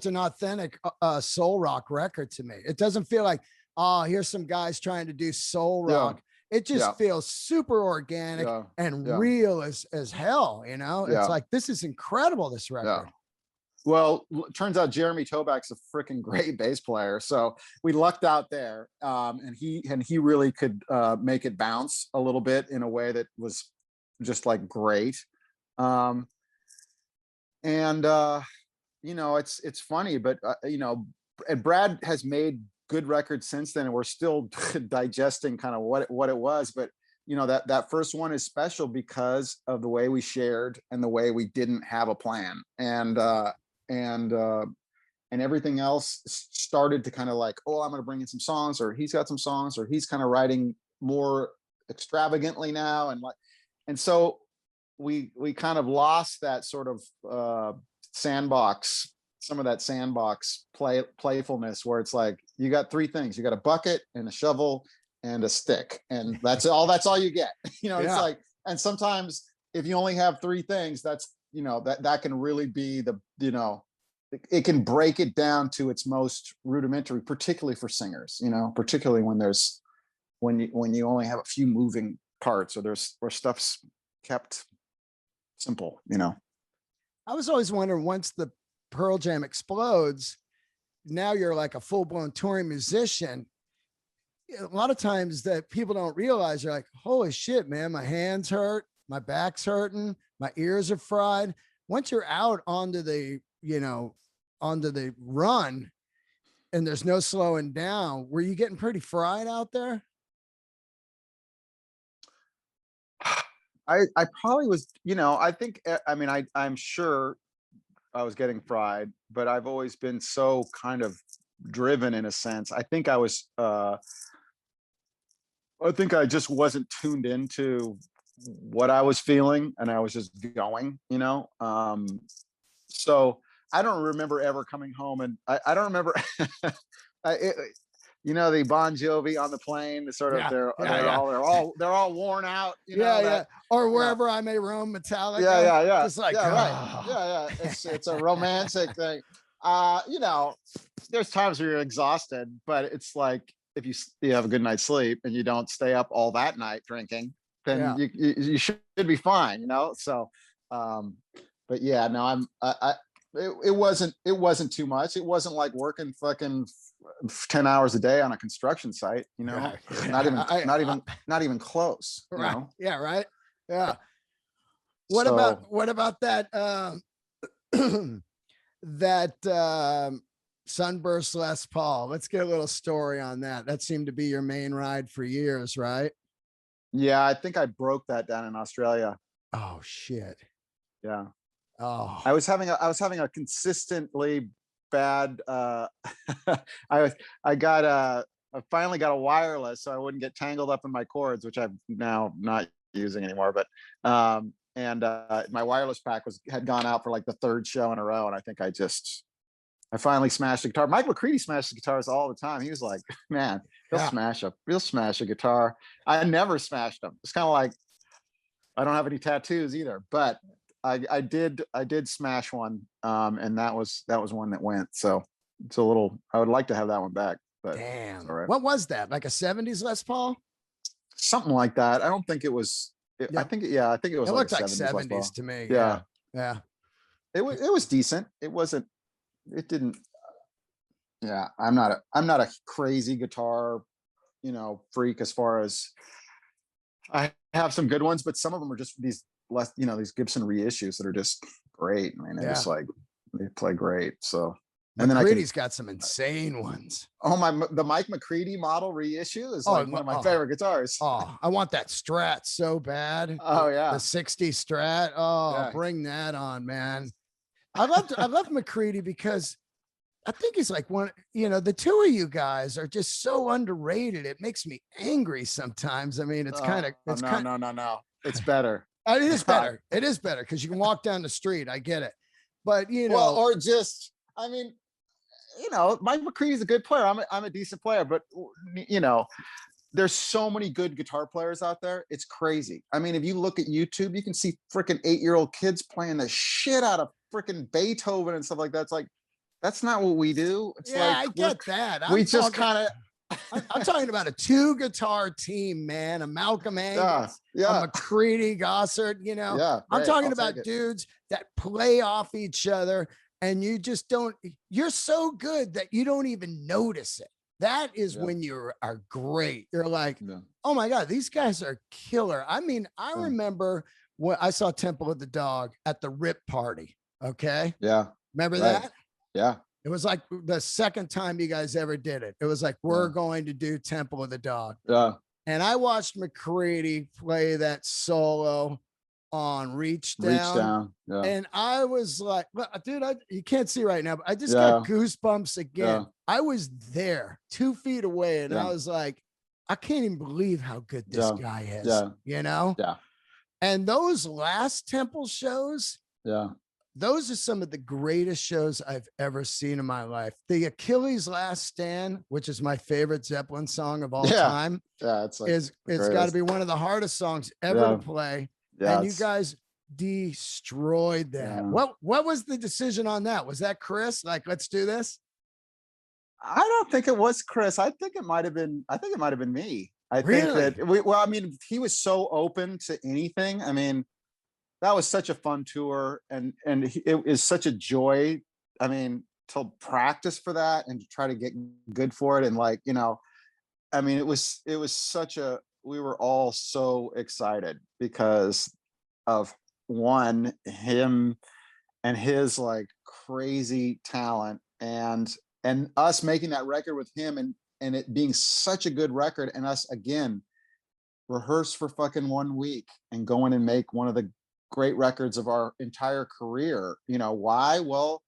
an authentic soul rock record to me. It doesn't feel like, oh, here's some guys trying to do soul rock. It just feels super organic and real as hell. It's like, this is incredible, this record. Well, turns out Jeremy Toback's a freaking great bass player, so we lucked out there. And he really could make it bounce a little bit in a way that was just like great. It's funny, but and Brad has made good records since then, and we're still digesting kind of what it was. But that first one is special because of the way we shared and the way we didn't have a plan, and everything else started to kind of like, oh, I'm going to bring in some songs, or he's got some songs, or he's kind of writing more extravagantly now, and so we kind of lost that sort of sandbox, some of that sandbox playfulness, where it's like, you got three things: you got a bucket and a shovel and a stick, and that's all you get. It's like, and sometimes if you only have three things, that's that can really be the it can break it down to its most rudimentary, particularly for singers, particularly when you only have a few moving parts, or stuff's kept simple. I was always wondering, once the Pearl Jam explodes, now you're like a full-blown touring musician. A lot of times that people don't realize, you're like, holy shit, man, my hands hurt, my back's hurting, my ears are fried. Once you're out onto the run and there's no slowing down, were you getting pretty fried out there? I probably was, I think, I'm sure I was getting fried, but I've always been so kind of driven in a sense. I think I just wasn't tuned into what I was feeling, and I was just going, so I don't remember ever coming home, and I don't remember, you know, the Bon Jovi on the plane, the sort of Yeah, they're yeah, they're yeah. all worn out, you know, Yeah, yeah. that Or yeah. Wherever I May Roam, Yeah, Metallica. yeah, yeah, Just like, yeah, right. oh. Yeah, yeah. It's a romantic thing. You know, there's times where you're exhausted, but it's like if you have a good night's sleep and you don't stay up all that night drinking, then Yeah. you should be fine, you know. So, but yeah, no, it wasn't too much. It wasn't like working fucking 10 hours a day on a construction site, you know. Yeah, yeah. Not even close, you Right. know. Yeah, right. Yeah. So What about that that Sunburst Les Paul? Let's get a little story on that. That seemed to be your main ride for years, right? yeah, I think I broke that down in Australia. Oh shit. Yeah. Oh. I was having a consistently bad I I finally got a wireless so I wouldn't get tangled up in my cords, which I'm now not using anymore. But and my wireless pack had gone out for like the third show in a row, and I finally smashed the guitar. Mike McCready smashed the guitars all the time. He was like, man, Yeah. he'll smash a guitar. I never smashed them. It's kind of like I don't have any tattoos either, but I did smash one, and that was one that went. So it's a little. I would like to have that one back, but Damn. all right. What was that? Like a 70s Les Paul? Something like that. I don't think it was. Yeah. I think it was. It like looked like 70s Les Paul. 70s to me. Yeah. Yeah. It was decent. It wasn't. It didn't. Yeah, I'm not a crazy guitar, you know, freak as far as I have some good ones, but some of them are just these less, you know, these Gibson reissues that are just great. I mean, they're just like they play great. So and then McCready's got some insane ones. Oh the Mike McCready model reissue is like one of my favorite guitars. Oh, I want that Strat so bad. Oh yeah, the 60 Strat. Oh, yeah. Bring that on, man. I love McCready because I think he's like one, you know, the two of you guys are just so underrated. It makes me angry sometimes. I mean, it's kind of, no. It's better. It is better. It is better because you can walk down the street. I get it. But, you know, well, or just, I mean, you know, Mike McCready's a good player. I'm a decent player, but you know, there's so many good guitar players out there. It's crazy. I mean, if you look at YouTube, you can see freaking 8-year-old kids playing the shit out of freaking Beethoven and stuff like that. It's like, that's not what we do. It's yeah, like, I get that. We just kind of. I'm talking about a 2-guitar team, man. A Malcolm Angus, a McCready, Gossard. You know, I'm talking about dudes that play off each other, and you just don't. You're so good that you don't even notice it. That is when you are great. You're like, oh my god, these guys are killer. I mean, I remember when I saw Temple of the Dog at the Rip Party. Okay. Yeah. Remember that? Yeah. It was like the second time you guys ever did it. It was like, we're going to do Temple of the Dog. Yeah. And I watched McCready play that solo on Reach Down. Yeah. And I was like, well, dude, you can't see right now, but I just got goosebumps again. Yeah. I was there 2 feet away. And I was like, I can't even believe how good this guy is, you know? Yeah. And those last Temple shows, those are some of the greatest shows I've ever seen in my life. The Achilles Last Stand, which is my favorite Zeppelin song of all time, it's like it's got to be one of the hardest songs ever to play. Yeah, and you guys destroyed that. What was the decision on that? Was that Chris? Like, let's do this? I don't think it was Chris. I think it might have been me. I think that I mean, he was so open to anything. I mean, that was such a fun tour, and it is such a joy. I mean, to practice for that and to try to get good for it, and like, you know, I mean, it was such a. We were all so excited because of him and his like crazy talent, and us making that record with him, and it being such a good record, and us again rehearse for fucking 1 week and go in and make one of the great records of our entire career. You know why? Well,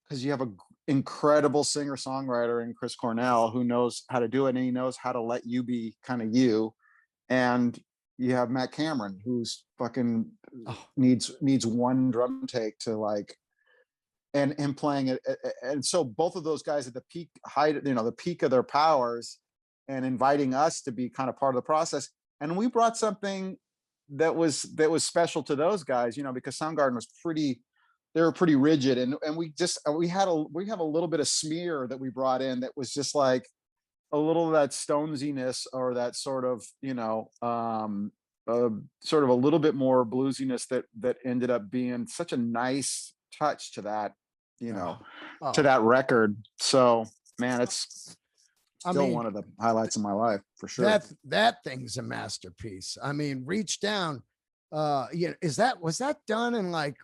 because you have an incredible singer-songwriter in Chris Cornell who knows how to do it, and he knows how to let you be kind of you. And you have Matt Cameron, who's fucking needs one drum take to like, and him playing it. And so both of those guys at the peak height, you know, the peak of their powers, and inviting us to be kind of part of the process. And we brought something that was special to those guys, you know, because Soundgarden was they were pretty rigid, and we have a little bit of smear that we brought in that was just like a little of that stonesiness, or that sort of, you know, sort of a little bit more bluesiness that ended up being such a nice touch to that, you know, to that record. So man, it's still one of the highlights of my life for sure. That thing's a masterpiece. I mean, Reach Down, you know, was that done in like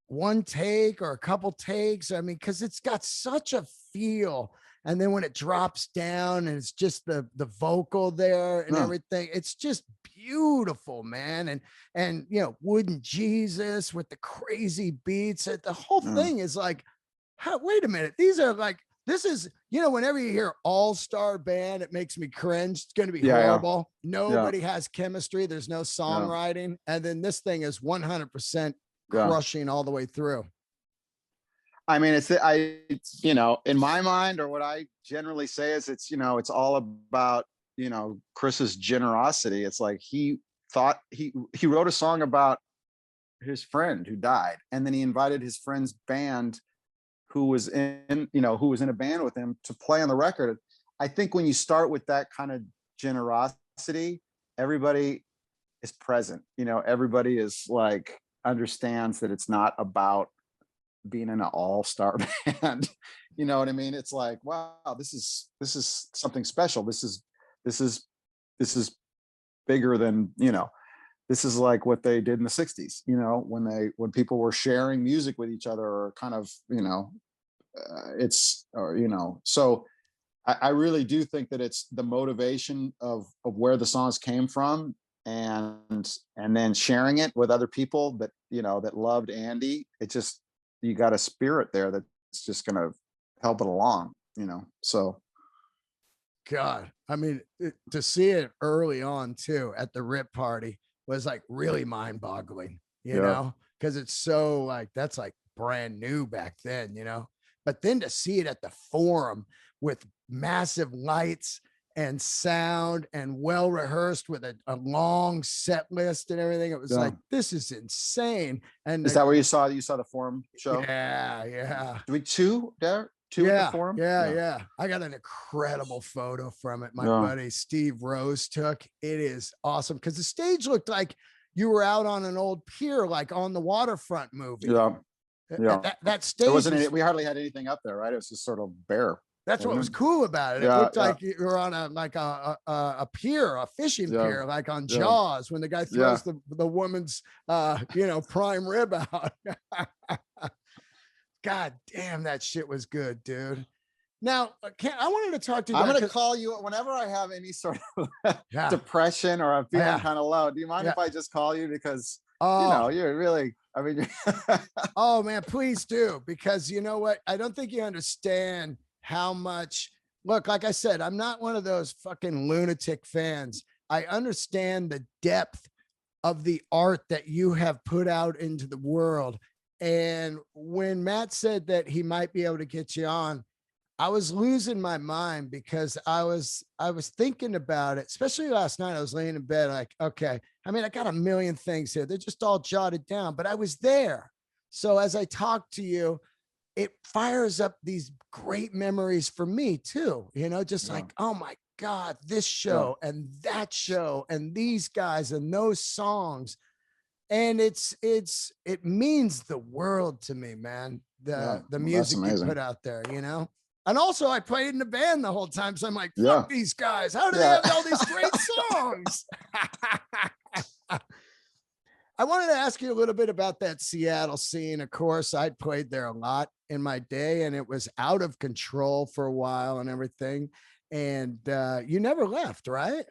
one take or a couple takes? I mean, because it's got such a feel. And then when it drops down and it's just the vocal there and everything, it's just beautiful, man. And you know, Wooden Jesus with the crazy beats, the whole thing is like, wait a minute, these are like, this is, you know, whenever you hear all-star band, it makes me cringe. It's going to be horrible. Nobody has chemistry. There's no songwriting. And then this thing is 100% crushing all the way through. I mean, it's, you know, in my mind, or what I generally say is, it's, you know, it's all about, you know, Chris's generosity. It's like, he thought he wrote a song about his friend who died, and then he invited his friend's band who was in a band with him to play on the record. I think when you start with that kind of generosity, everybody is present, you know, everybody is like, understands that it's not about being in an all-star band. You know what I mean? It's like, wow, this is something special. This is bigger than, you know, this is like what they did in the 60s, you know, when people were sharing music with each other, or kind of, you know, you know, so I really do think that it's the motivation of where the songs came from, and then sharing it with other people that, you know, that loved Andy. It just, you got a spirit there that's just going to help it along, you know? So. God, I mean, to see it early on too, at the Rip Party, was like really mind boggling, you know, because it's so like, that's like brand new back then, you know, but then to see it at the Forum with massive lights and sound and well rehearsed with a long set list and everything, it was like, this is insane. And is that where you saw the Forum show? Yeah. Do we two there? At the Forum? Yeah. I got an incredible photo from it. My buddy Steve Rose took. It is awesome because the stage looked like you were out on an old pier, like on the Waterfront movie. That stage. We hardly had anything up there, right? It was just sort of bare. That's what was cool about it. It looked like you were on a pier, a fishing pier, like on Jaws, when the guy throws the woman's prime rib out. God damn, that shit was good, dude. Now, I wanted to talk to you. I'm going to call you whenever I have any sort of depression, or I'm feeling kind of low. Do you mind if I just call you? Because, you know, you're really, I mean. Oh, man, please do. Because you know what? I don't think you understand how much. Look, like I said, I'm not one of those fucking lunatic fans. I understand the depth of the art that you have put out into the world. And when Matt said that he might be able to get you on, I was losing my mind, because I was thinking about it, especially last night. I was laying in bed like, okay, I mean, I got a million things here. They're just all jotted down, but I was there. So as I talk to you, it fires up these great memories for me too, you know, just like, oh my God, this show and that show and these guys and those songs. And it means the world to me, man. The music you put out there, you know? And also I played in the band the whole time. So I'm like, fuck these guys. How do they have all these great songs? I wanted to ask you a little bit about that Seattle scene. Of course, I'd played there a lot in my day, and it was out of control for a while and everything. And you never left, right?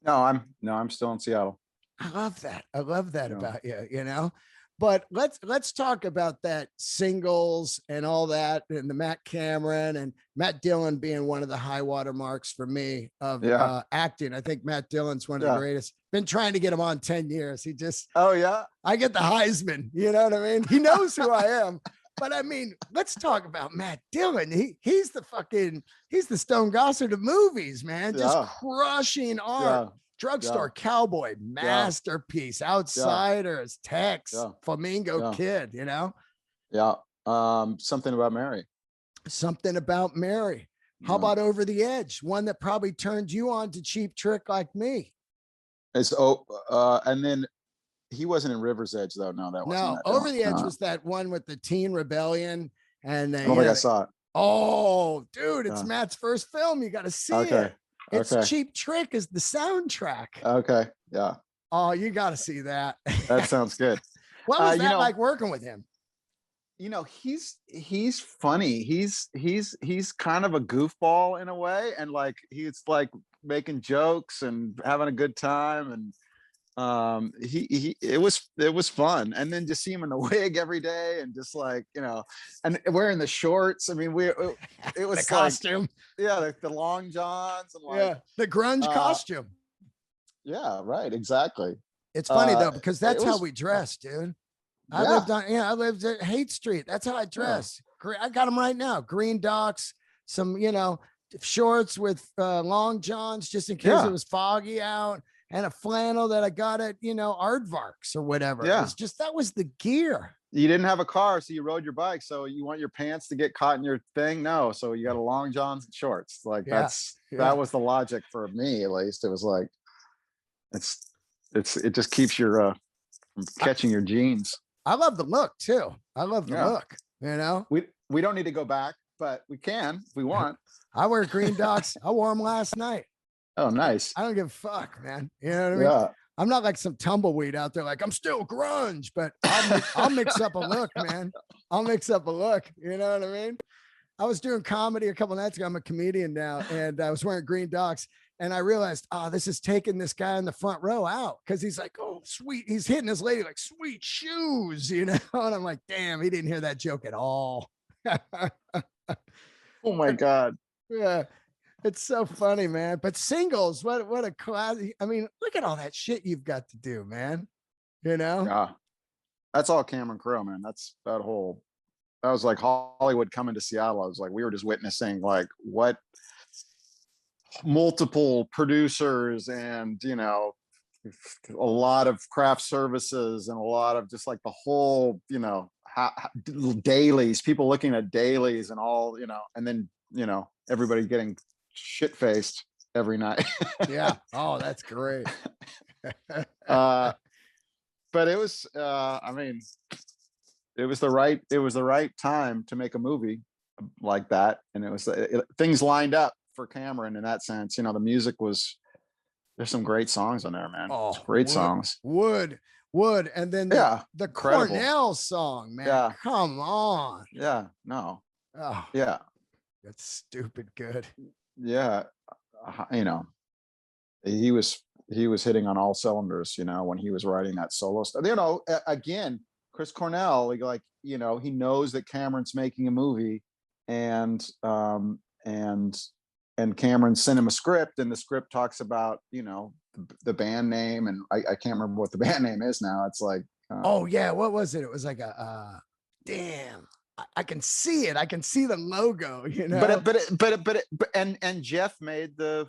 No, I'm still in Seattle. I love that. I love that about you, you know, but let's talk about that singles and all that, and the Matt Cameron and Matt Dillon being one of the high water marks for me of acting. I think Matt Dillon's one of the greatest. Been trying to get him on 10 years. He just, I get the Heisman, you know what I mean? He knows who I am, But I mean, let's talk about Matt Dillon. He's the Stone Gossard of movies, man. Just Yeah. crushing art. Yeah. Drugstore Cowboy, masterpiece. Outsiders, Tex, Yeah. Flamingo Yeah. Kid, you know? Yeah. Something About Mary. Something About Mary. How about Over the Edge? One that probably turned you on to Cheap Trick like me. And then he wasn't in River's Edge though. No, that wasn't. No, Over the Edge was that one with the Teen Rebellion, and I don't think I saw it. Oh, dude, it's Matt's first film. You got to see it. It's Cheap Trick is the soundtrack. Okay, yeah. Oh, you got to see that. That sounds good. What was that like working with him? You know, he's funny. He's kind of a goofball in a way, and like he's like making jokes and having a good time, and it was fun. And then just see him in the wig every day, and just like, you know, and wearing the shorts. I mean, it was the costume. Like the long johns and like the grunge costume. Yeah, right, exactly. It's funny though, because that's how we dress, dude. I lived at Haight Street. That's how I dress. I got them right now. Green Docks, some, you know, shorts with long johns just in case it was foggy out, and a flannel that I got at, you know, Aardvarks or whatever. Yeah. It's just, that was the gear. You didn't have a car, so you rode your bike. So you want your pants to get caught in your thing? No. So you got a long johns and shorts. Like that was the logic for me, at least. It was like, it just keeps your from catching your jeans. I love the look too. I love the look, you know. We don't need to go back, but we can if we want. I wear Green Docks. I wore them last night. Oh, nice. I don't give a fuck, man. You know what I mean? Yeah. I'm not like some tumbleweed out there. Like, I'm still grunge, but I'll mix up a look, man. I'll mix up a look. You know what I mean? I was doing comedy a couple nights ago. I'm a comedian now, and I was wearing Green Docks, and I realized, this is taking this guy in the front row out, because he's like, oh, sweet. He's hitting his lady like, sweet shoes, you know? And I'm like, damn, he didn't hear that joke at all. Oh my God. Yeah. It's so funny, man. But Singles, what a class. I mean, look at all that shit you've got to do, man. You know? Yeah. That's all Cameron Crowe, man. That was like Hollywood coming to Seattle. I was like, we were just witnessing like what multiple producers and, you know, a lot of craft services and a lot of just like the whole, you know, dailies, people looking at dailies and all, you know, and then, you know, everybody getting shit-faced every night. Yeah. Oh, that's great. But it was, I mean, it was the right time to make a movie like that. And it was, things lined up for Cameron in that sense. You know, the music there's some great songs on there, man. Oh, great songs. Wood. And then the incredible. Cornell song, man. Yeah. Come on. Yeah. No. Oh, yeah. That's stupid good. Yeah. You know, he was hitting on all cylinders, you know, when he was writing that solo stuff. You know, again, Chris Cornell, like, you know, he knows that Cameron's making a movie, and Cameron sent him a script, and the script talks about, you know, the band name, and I can't remember what the band name is now. It's like, oh yeah, what was it? It was like damn. I can see it. I can see the logo, you know. But Jeff made the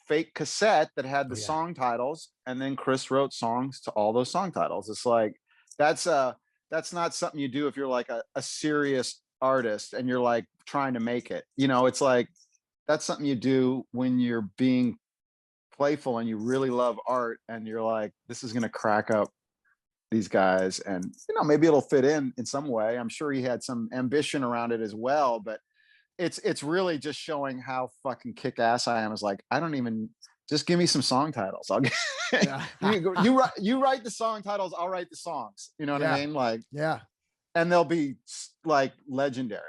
fake cassette that had the song titles, and then Chris wrote songs to all those song titles. It's like, that's not something you do if you're like a serious artist and you're like trying to make it. You know, it's like, that's something you do when you're being playful and you really love art, and you're like, this is going to crack up these guys, and, you know, maybe it'll fit in some way. I'm sure he had some ambition around it as well, but it's really just showing how fucking kick-ass I am. Is like, I don't even, just give me some song titles. I'll get you write the song titles, I'll write the songs. You know what I mean? Like, and they'll be like legendary.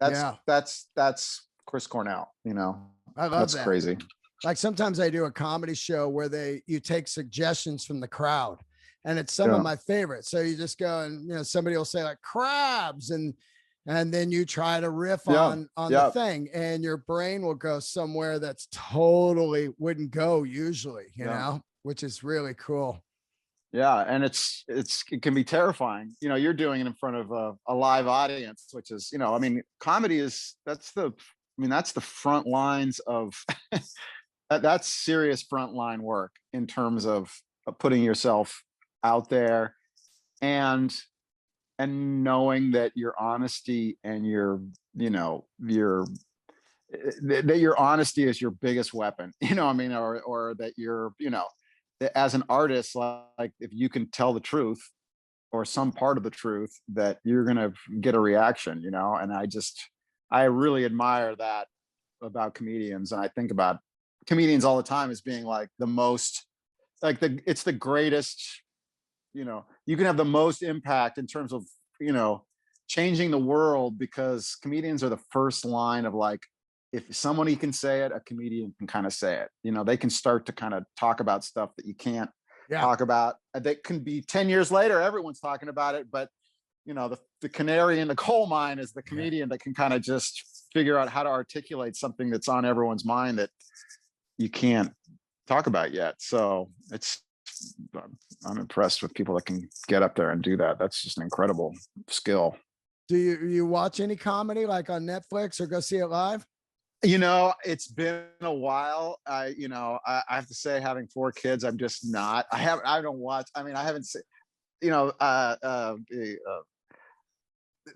That's Chris Cornell, you know. I love that's crazy. Like, sometimes I do a comedy show where you take suggestions from the crowd, and it's some of my favorites. So you just go, and, you know, somebody will say like crabs, and then you try to riff on the thing, and your brain will go somewhere that's totally wouldn't go usually, you know, which is really cool. Yeah, and it can be terrifying. You know, you're doing it in front of a live audience, which is, you know, I mean, comedy is that's the front lines of that's serious frontline work in terms of putting yourself out there, and knowing that your honesty and your, you know, that your honesty is your biggest weapon. You know, I mean, or that you're, you know, as an artist, like if you can tell the truth or some part of the truth, that you're gonna get a reaction, you know. And I really admire that about comedians, and I think about comedians all the time as being like the most, like it's the greatest, you know, you can have the most impact in terms of, you know, changing the world, because comedians are the first line of like, if somebody can say it, a comedian can kind of say it. You know, they can start to kind of talk about stuff that you can't talk about. That can be 10 years later, everyone's talking about it. But, you know, the canary in the coal mine is the comedian that can kind of just figure out how to articulate something that's on everyone's mind that you can't talk about yet. So I'm impressed with people that can get up there and do that. That's just an incredible skill. Do you watch any comedy like on Netflix or go see it live? You know, it's been a while. I have to say, having 4 kids, I'm just not. I don't watch. I mean, I haven't seen. You know,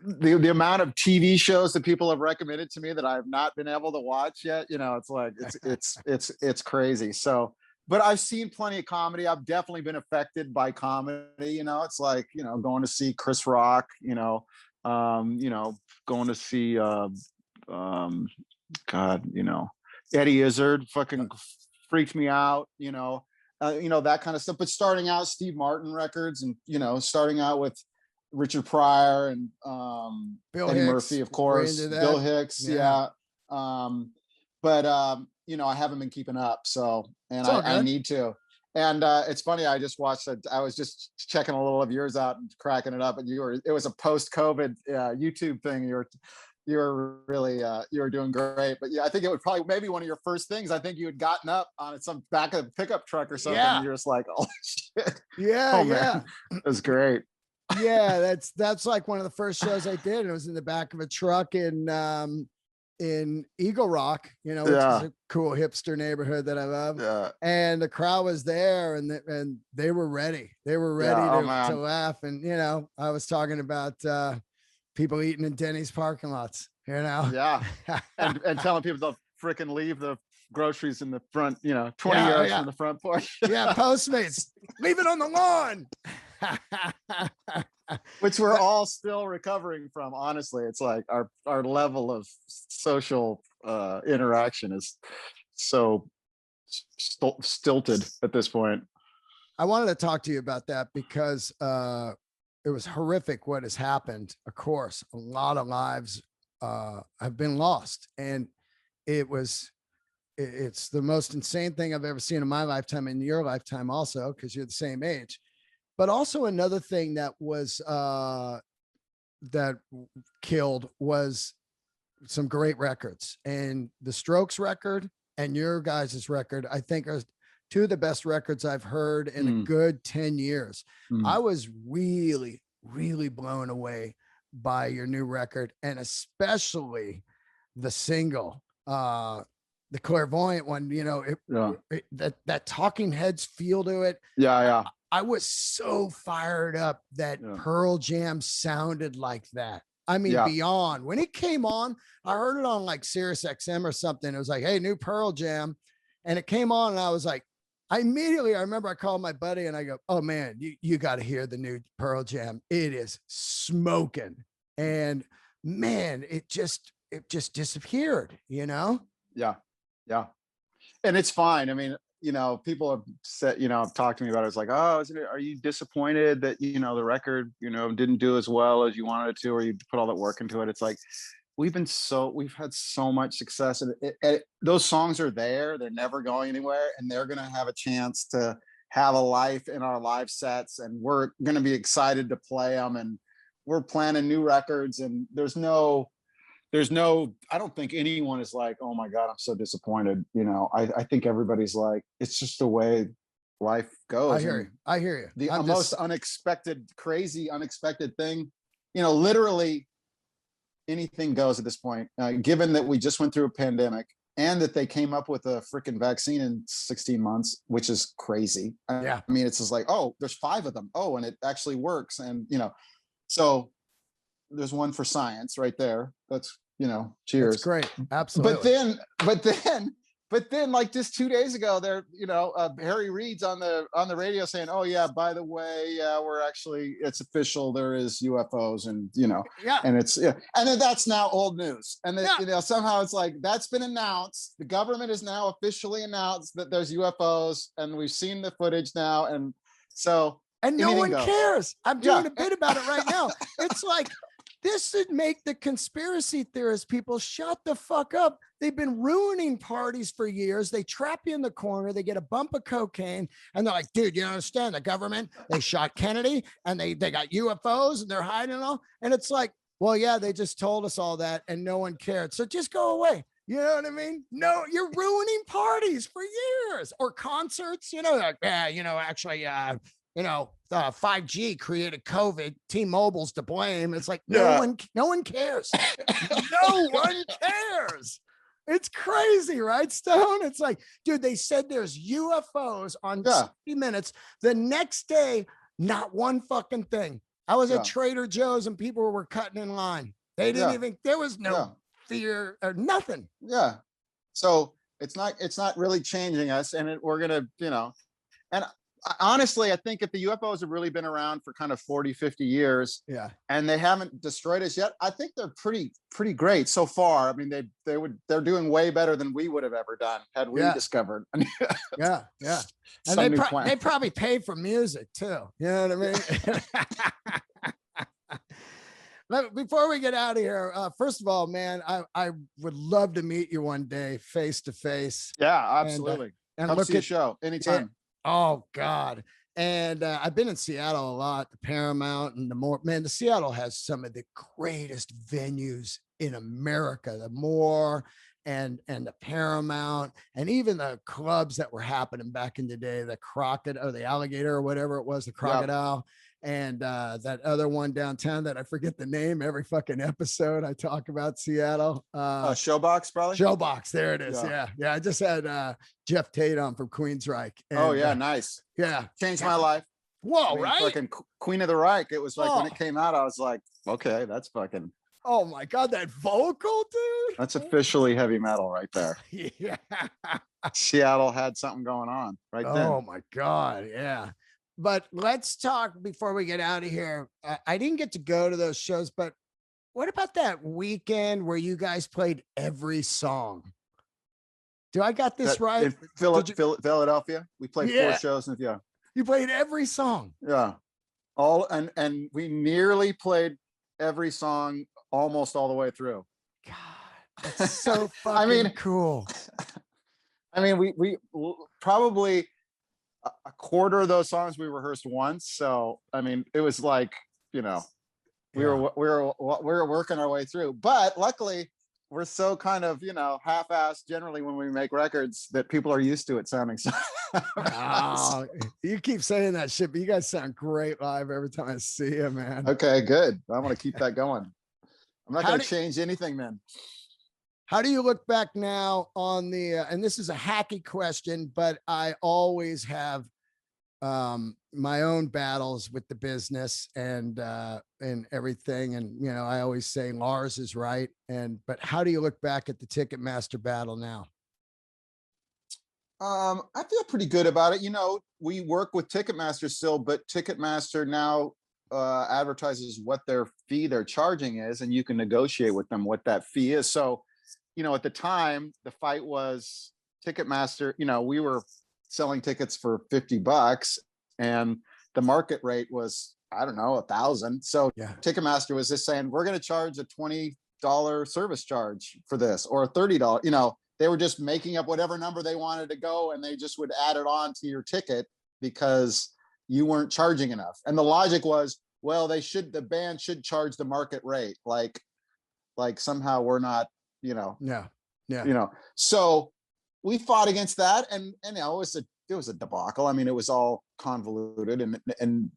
the amount of TV shows that people have recommended to me that I've not been able to watch yet. You know, it's like it's crazy. So, but I've seen plenty of comedy. I've definitely been affected by comedy. You know, it's like, you know, going to see Chris Rock. You know, going to see God, you know, Eddie Izzard fucking freaked me out, you know, that kind of stuff. But starting out, Steve Martin records, and, you know, starting out with Richard Pryor and Eddie Murphy, of course, Bill Hicks. Yeah. But you know, I haven't been keeping up. So, and I need to. And it's funny, I just watched it. I was just checking a little of yours out and cracking it up. And it was a post-COVID YouTube thing. You were really you were doing great. But yeah, I think it would probably maybe one of your first things. I think you had gotten up on some back of the pickup truck or something. And you're just like, oh shit. Yeah, man. It was great. Yeah, that's like one of the first shows I did. It was in the back of a truck in Eagle Rock, you know, which is a cool hipster neighborhood that I love. Yeah. And the crowd was there, and they were ready. They were ready to laugh. And, you know, I was talking about people eating in Denny's parking lots, you know? Yeah. and telling people to freaking leave the groceries in the front, you know, 20 yards from the front porch. Yeah, Postmates, leave it on the lawn. Which we're all still recovering from, honestly. It's like our level of social interaction is so stilted at this point. I wanted to talk to you about that because it was horrific what has happened. Of course, a lot of lives have been lost, and it's the most insane thing I've ever seen in my lifetime, in your lifetime also, because you're the same age. But also another thing that was that killed was some great records, and the Strokes record and your guys' record, I think, are two of the best records I've heard in a good 10 years. I was really, really blown away by your new record, and especially the single, the Clairvoyant one, you know, that Talking Heads feel to it. Yeah. I was so fired up that Pearl Jam sounded like that. I mean, beyond. When it came on, I heard it on like Sirius XM or something. It was like, hey, new Pearl Jam. And it came on, and I was like, I remember I called my buddy and I go, oh man, you got to hear the new Pearl Jam. It is smoking. And man, it just disappeared, you know? Yeah. And it's fine. I mean, you know, people have said, you know, talked to me about it. It's like, oh, are you disappointed that, you know, the record, you know, didn't do as well as you wanted it to, or you put all that work into it? It's like, we've had so much success, and those songs are there. They're never going anywhere, and they're going to have a chance to have a life in our live sets, and we're going to be excited to play them. And we're planning new records, and there's no, I don't think anyone is like, oh my God, I'm so disappointed. You know, I think everybody's like, it's just the way life goes. I hear you. I hear you. The I'm most just, unexpected, crazy, unexpected thing, literally anything goes at this point, given that we just went through a pandemic and that they came up with a freaking vaccine in 16 months, which is crazy. yeah, I mean, it's just like, oh, there's 5 of them. Oh, and it actually works. And, so there's one for science right there. That's, cheers. that's great. Absolutely. But then like just 2 days ago there, Harry Reid's on the radio saying, oh yeah, by the way, it's official, there is UFOs, and Yeah. and it's, yeah, and then that's now old news. And then Yeah. somehow it's like that's been announced. The government has now officially announced that there's UFOs, and we've seen the footage now, and so And no one goes. cares. I'm doing a bit about it right now. It's like, this should make the conspiracy theorist people shut the fuck up. They've been ruining parties for years. They trap you in the corner. They get a bump of cocaine, and they're like, dude, you don't understand. The government, they shot Kennedy, and they got UFOs, and they're hiding it all. And it's like, well, yeah, they just told us all that, and no one cared. So just go away. You know what I mean? No, you're ruining parties for years, or concerts, like, actually, 5G created COVID. T-Mobile's to blame. It's like, no one cares. No one cares. It's crazy, right, Stone? It's like, dude, they said there's UFOs on 60 Minutes. The next day, not one fucking thing. I was at Trader Joe's and people were cutting in line. They didn't even, there was no fear or nothing. Yeah. So it's not really changing us, and we're going to, and honestly, I think if the UFOs have really been around for kind of 40, 50 years, and they haven't destroyed us yet, I think they're pretty great so far. I mean, they're doing way better than we would have ever done had we discovered. Yeah. And they probably paid for music too. You know what I mean? Before we get out of here, first of all, man, I would love to meet you one day, face to face. Yeah, absolutely. And come see a show anytime. Oh God. And I've been in Seattle a lot, the Paramount and the Seattle has some of the greatest venues in America, the Moore and the Paramount, and even the clubs that were happening back in the day, the the Alligator or whatever it was, the Crocodile. And that other one downtown that I forget the name every fucking episode I talk about Seattle. Showbox, probably. Showbox, there it is. Yeah. I just had Jeff Tate on from Queensryche. And, nice. Yeah, changed my life. Whoa, right? Fucking Queen of the Reich. It was like when it came out, I was like, okay, that's fucking. Oh my God, that vocal, dude. That's officially heavy metal right there. Yeah. Seattle had something going on right then. Oh my God, yeah. But let's talk before we get out of here. I didn't get to go to those shows, but what about that weekend where you guys played every song? Do I got this right? In Philadelphia, we played 4 shows. You played every song. Yeah. And we nearly played every song almost all the way through. God, that's so fucking cool. I mean, we probably a quarter of those songs we rehearsed once. So, I mean, it was like, we were working our way through, but luckily we're so kind of, half-assed generally when we make records that people are used to it sounding so. Oh, you keep saying that shit, but you guys sound great live every time I see you, man. Okay, good. I want to keep that going. I'm not going to change anything, man. How do you look back now on the, and this is a hacky question, but I always have my own battles with the business and everything. And, I always say Lars is right. But how do you look back at the Ticketmaster battle now? I feel pretty good about it. We work with Ticketmaster still, but Ticketmaster now advertises what their fee they're charging is, and you can negotiate with them what that fee is. So, at the time, the fight was Ticketmaster. We were selling tickets for $50, and the market rate was, I don't know, $1,000. So Ticketmaster was just saying, we're going to charge a $20 service charge for this, or a $30. They were just making up whatever number they wanted to go, and they just would add it on to your ticket because you weren't charging enough. And the logic was, well, the band should charge the market rate. Like somehow we're not, So we fought against that, and it was a debacle. I mean, it was all convoluted, and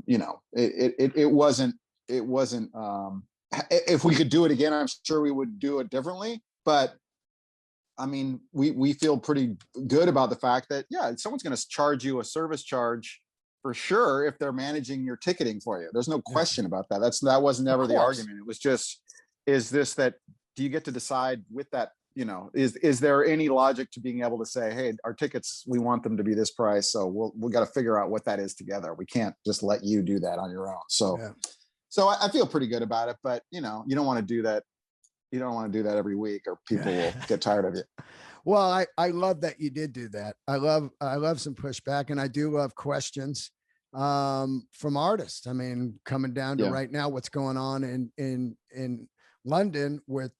you know, it wasn't, if we could do it again, I'm sure we would do it differently. But I mean, we feel pretty good about the fact that, yeah, someone's going to charge you a service charge for sure if they're managing your ticketing for you. There's no question about that. That was never the argument. It was just, do you get to decide with that? You know, is there any logic to being able to say, hey, our tickets, we want them to be this price, so we'll got to figure out what that is together. We can't just let you do that on your own. So, so I feel pretty good about it. But you know, you don't want to do that. You don't want to do that every week, or people will get tired of you. Well, I love that you did do that. I love some pushback, and I do love questions from artists. I mean, coming down to right now, what's going on in London with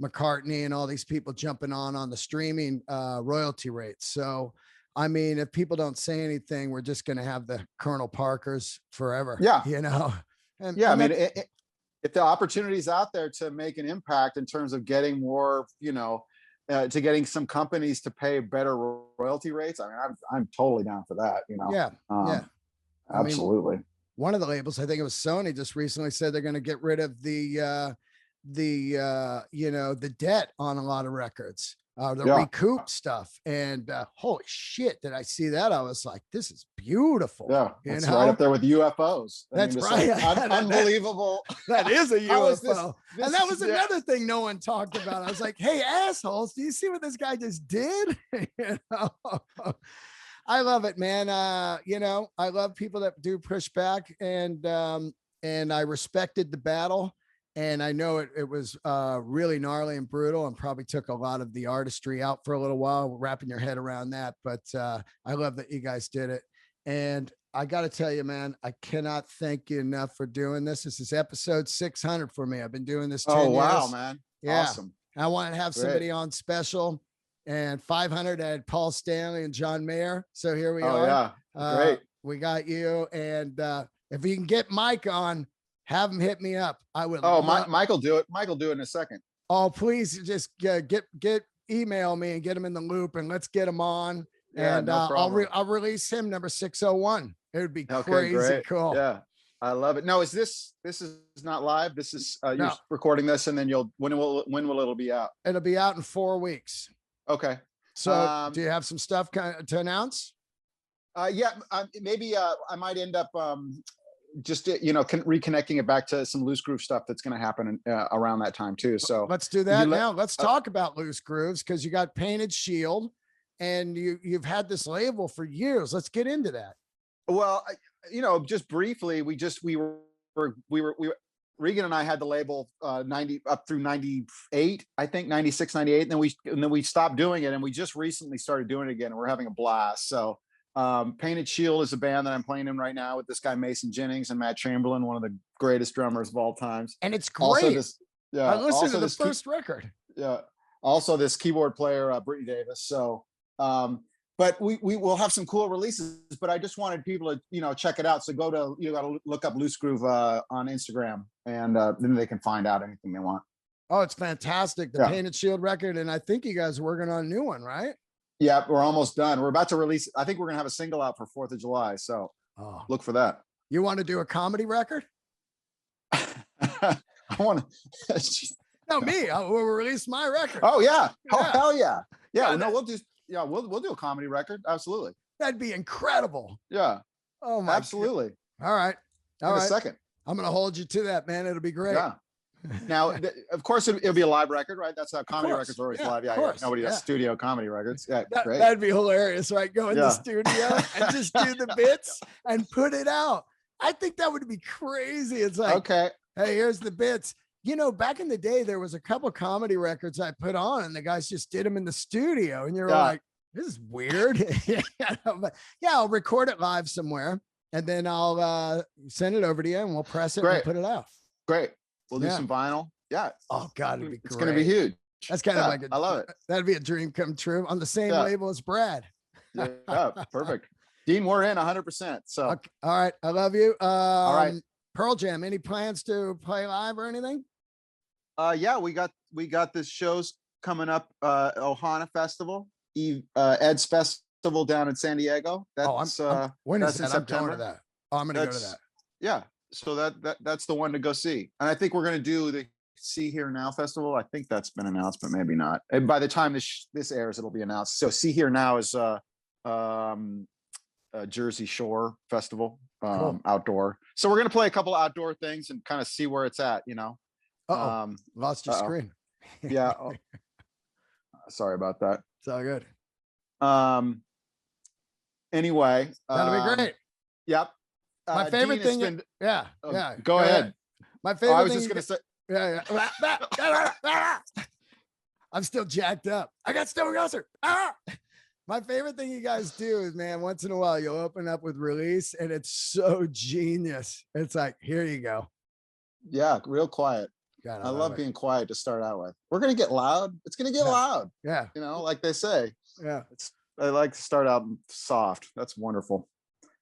McCartney and all these people jumping on the streaming royalty rates. So, I mean, if people don't say anything, we're just going to have the Colonel Parkers forever. Yeah. You know? And I mean, if the opportunity's out there to make an impact in terms of getting more, you know, to getting some companies to pay better royalty rates, I mean, I'm totally down for that, you know? Yeah. Absolutely. I mean, one of the labels, I think it was Sony, just recently said they're going to get rid of the you know, the debt on a lot of records, recoup stuff. And holy shit, did I see that? I was like, this is beautiful. Yeah, it's right up there with UFOs. That's right. Unbelievable. That is a UFO. And that was another thing no one talked about. I was like, hey, assholes, do you see what this guy just did? You know? I love it, man. You know, I love people that do pushback, and I respected the battle. And I know it was really gnarly and brutal, and probably took a lot of the artistry out for a little while, wrapping your head around that. But I love that you guys did it. And I got to tell you, man, I cannot thank you enough for doing this. This is episode 600 for me. I've been doing this 10 years. Oh, wow, man. Yeah. Awesome. I want to have somebody on special. And 500, I had Paul Stanley and John Mayer. So here we are. Yeah. Great. We got you. And if you can get Mike on, have him hit me up. I would. Oh, Michael do it. Michael do it in a second. Oh, please just get email me and get him in the loop, and let's get him on. Yeah, and no problem. I'll release him number 601. It would be crazy great. Cool. Yeah, I love it. No, this is not live. This is you're recording this, and then when will it be out? It'll be out in 4 weeks. Okay. So do you have some stuff to announce? Yeah, maybe I might end up just, you know, reconnecting it back to some Loose Groove stuff that's going to happen around that time too. So let's do that now. Let's talk about Loose Grooves, because you got Painted Shield, and you've had this label for years. Let's get into that. Well, you know, just briefly, we Regan and I had the label 90 up through 98, I think 96, 98. And then we stopped doing it, and we just recently started doing it again, and we're having a blast. So Painted Shield is a band that I'm playing in right now with this guy Mason Jennings and Matt Chamberlain, one of the greatest drummers of all times. And it's great. I listened to the first record. Yeah. Also this keyboard player, Brittany Davis. So, but we will have some cool releases, but I just wanted people to, you know, check it out. So got to look up Loose Groove on Instagram, and then they can find out anything they want. Oh, it's fantastic. The Painted Shield record. And I think you guys are working on a new one, right? Yeah, we're almost done. We're about to release. I think we're going to have a single out for 4th of July. So look for that. You want to do a comedy record? I want to. No, me. I will release my record. Oh, yeah. Oh, hell yeah. Yeah. No, we'll do a comedy record. Absolutely. That'd be incredible. Yeah. Oh, my. Absolutely. God. All right. All right. A second. I'm going to hold you to that, man. It'll be great. Yeah. Now, of course, it'll be a live record, right? That's how comedy records are always live. Yeah, nobody does studio comedy records. Yeah, great. That'd be hilarious, right? Go in the studio and just do the bits and put it out. I think that would be crazy. It's like, okay, hey, here's the bits. You know, back in the day, there was a couple comedy records I put on, and the guys just did them in the studio, and you're like, this is weird. But I'll record it live somewhere, and then I'll send it over to you, and we'll press it and put it out. Great. We'll do some vinyl. Yeah. Oh God, it'd be great. It's going to be huge. That's kind of like I love it. That'd be a dream come true on the same label as Brad. Yeah, perfect. Dean, we're in 100%. So, okay. All right. I love you. All right. Pearl Jam, any plans to play live or anything? Yeah, we got this shows coming up, Ohana Festival, Ed's Fest festival down in San Diego. That's when is that's that? in I'm going to September. that. Oh, I'm going to go to that. Yeah. So that's the one to go see. And I think we're going to do the See Here Now festival. I think that's been announced, but maybe not. And by the time this airs, it'll be announced. So See Here Now is Jersey Shore festival, Cool. outdoor. So we're going to play a couple outdoor things and kind of see where it's at, you know. Lost your screen. Yeah. Oh, sorry about that. It's all good. Anyway, That'll be great. Yep. My favorite Dean, thing. Yeah. Go ahead. My favorite. I was thing just gonna say. Yeah. I'm still jacked up. I got still Gossard. My favorite thing you guys do is, man, once in a while you'll open up with release, and it's so genius. It's like, here you go. Yeah, real quiet. God, I love being quiet to start out with. We're gonna get loud. It's gonna get loud. Yeah. You know, like they say. Yeah. I like to start out soft. That's wonderful.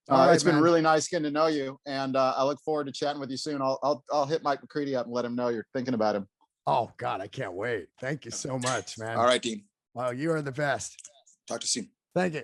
Right, it's been really nice getting to know you, and I look forward to chatting with you soon. I'll hit Mike McCready up and let him know you're thinking about him. Oh God, I can't wait. Thank you so much, man. All right, Dean. Wow, you are the best. Talk to you soon. Thank you.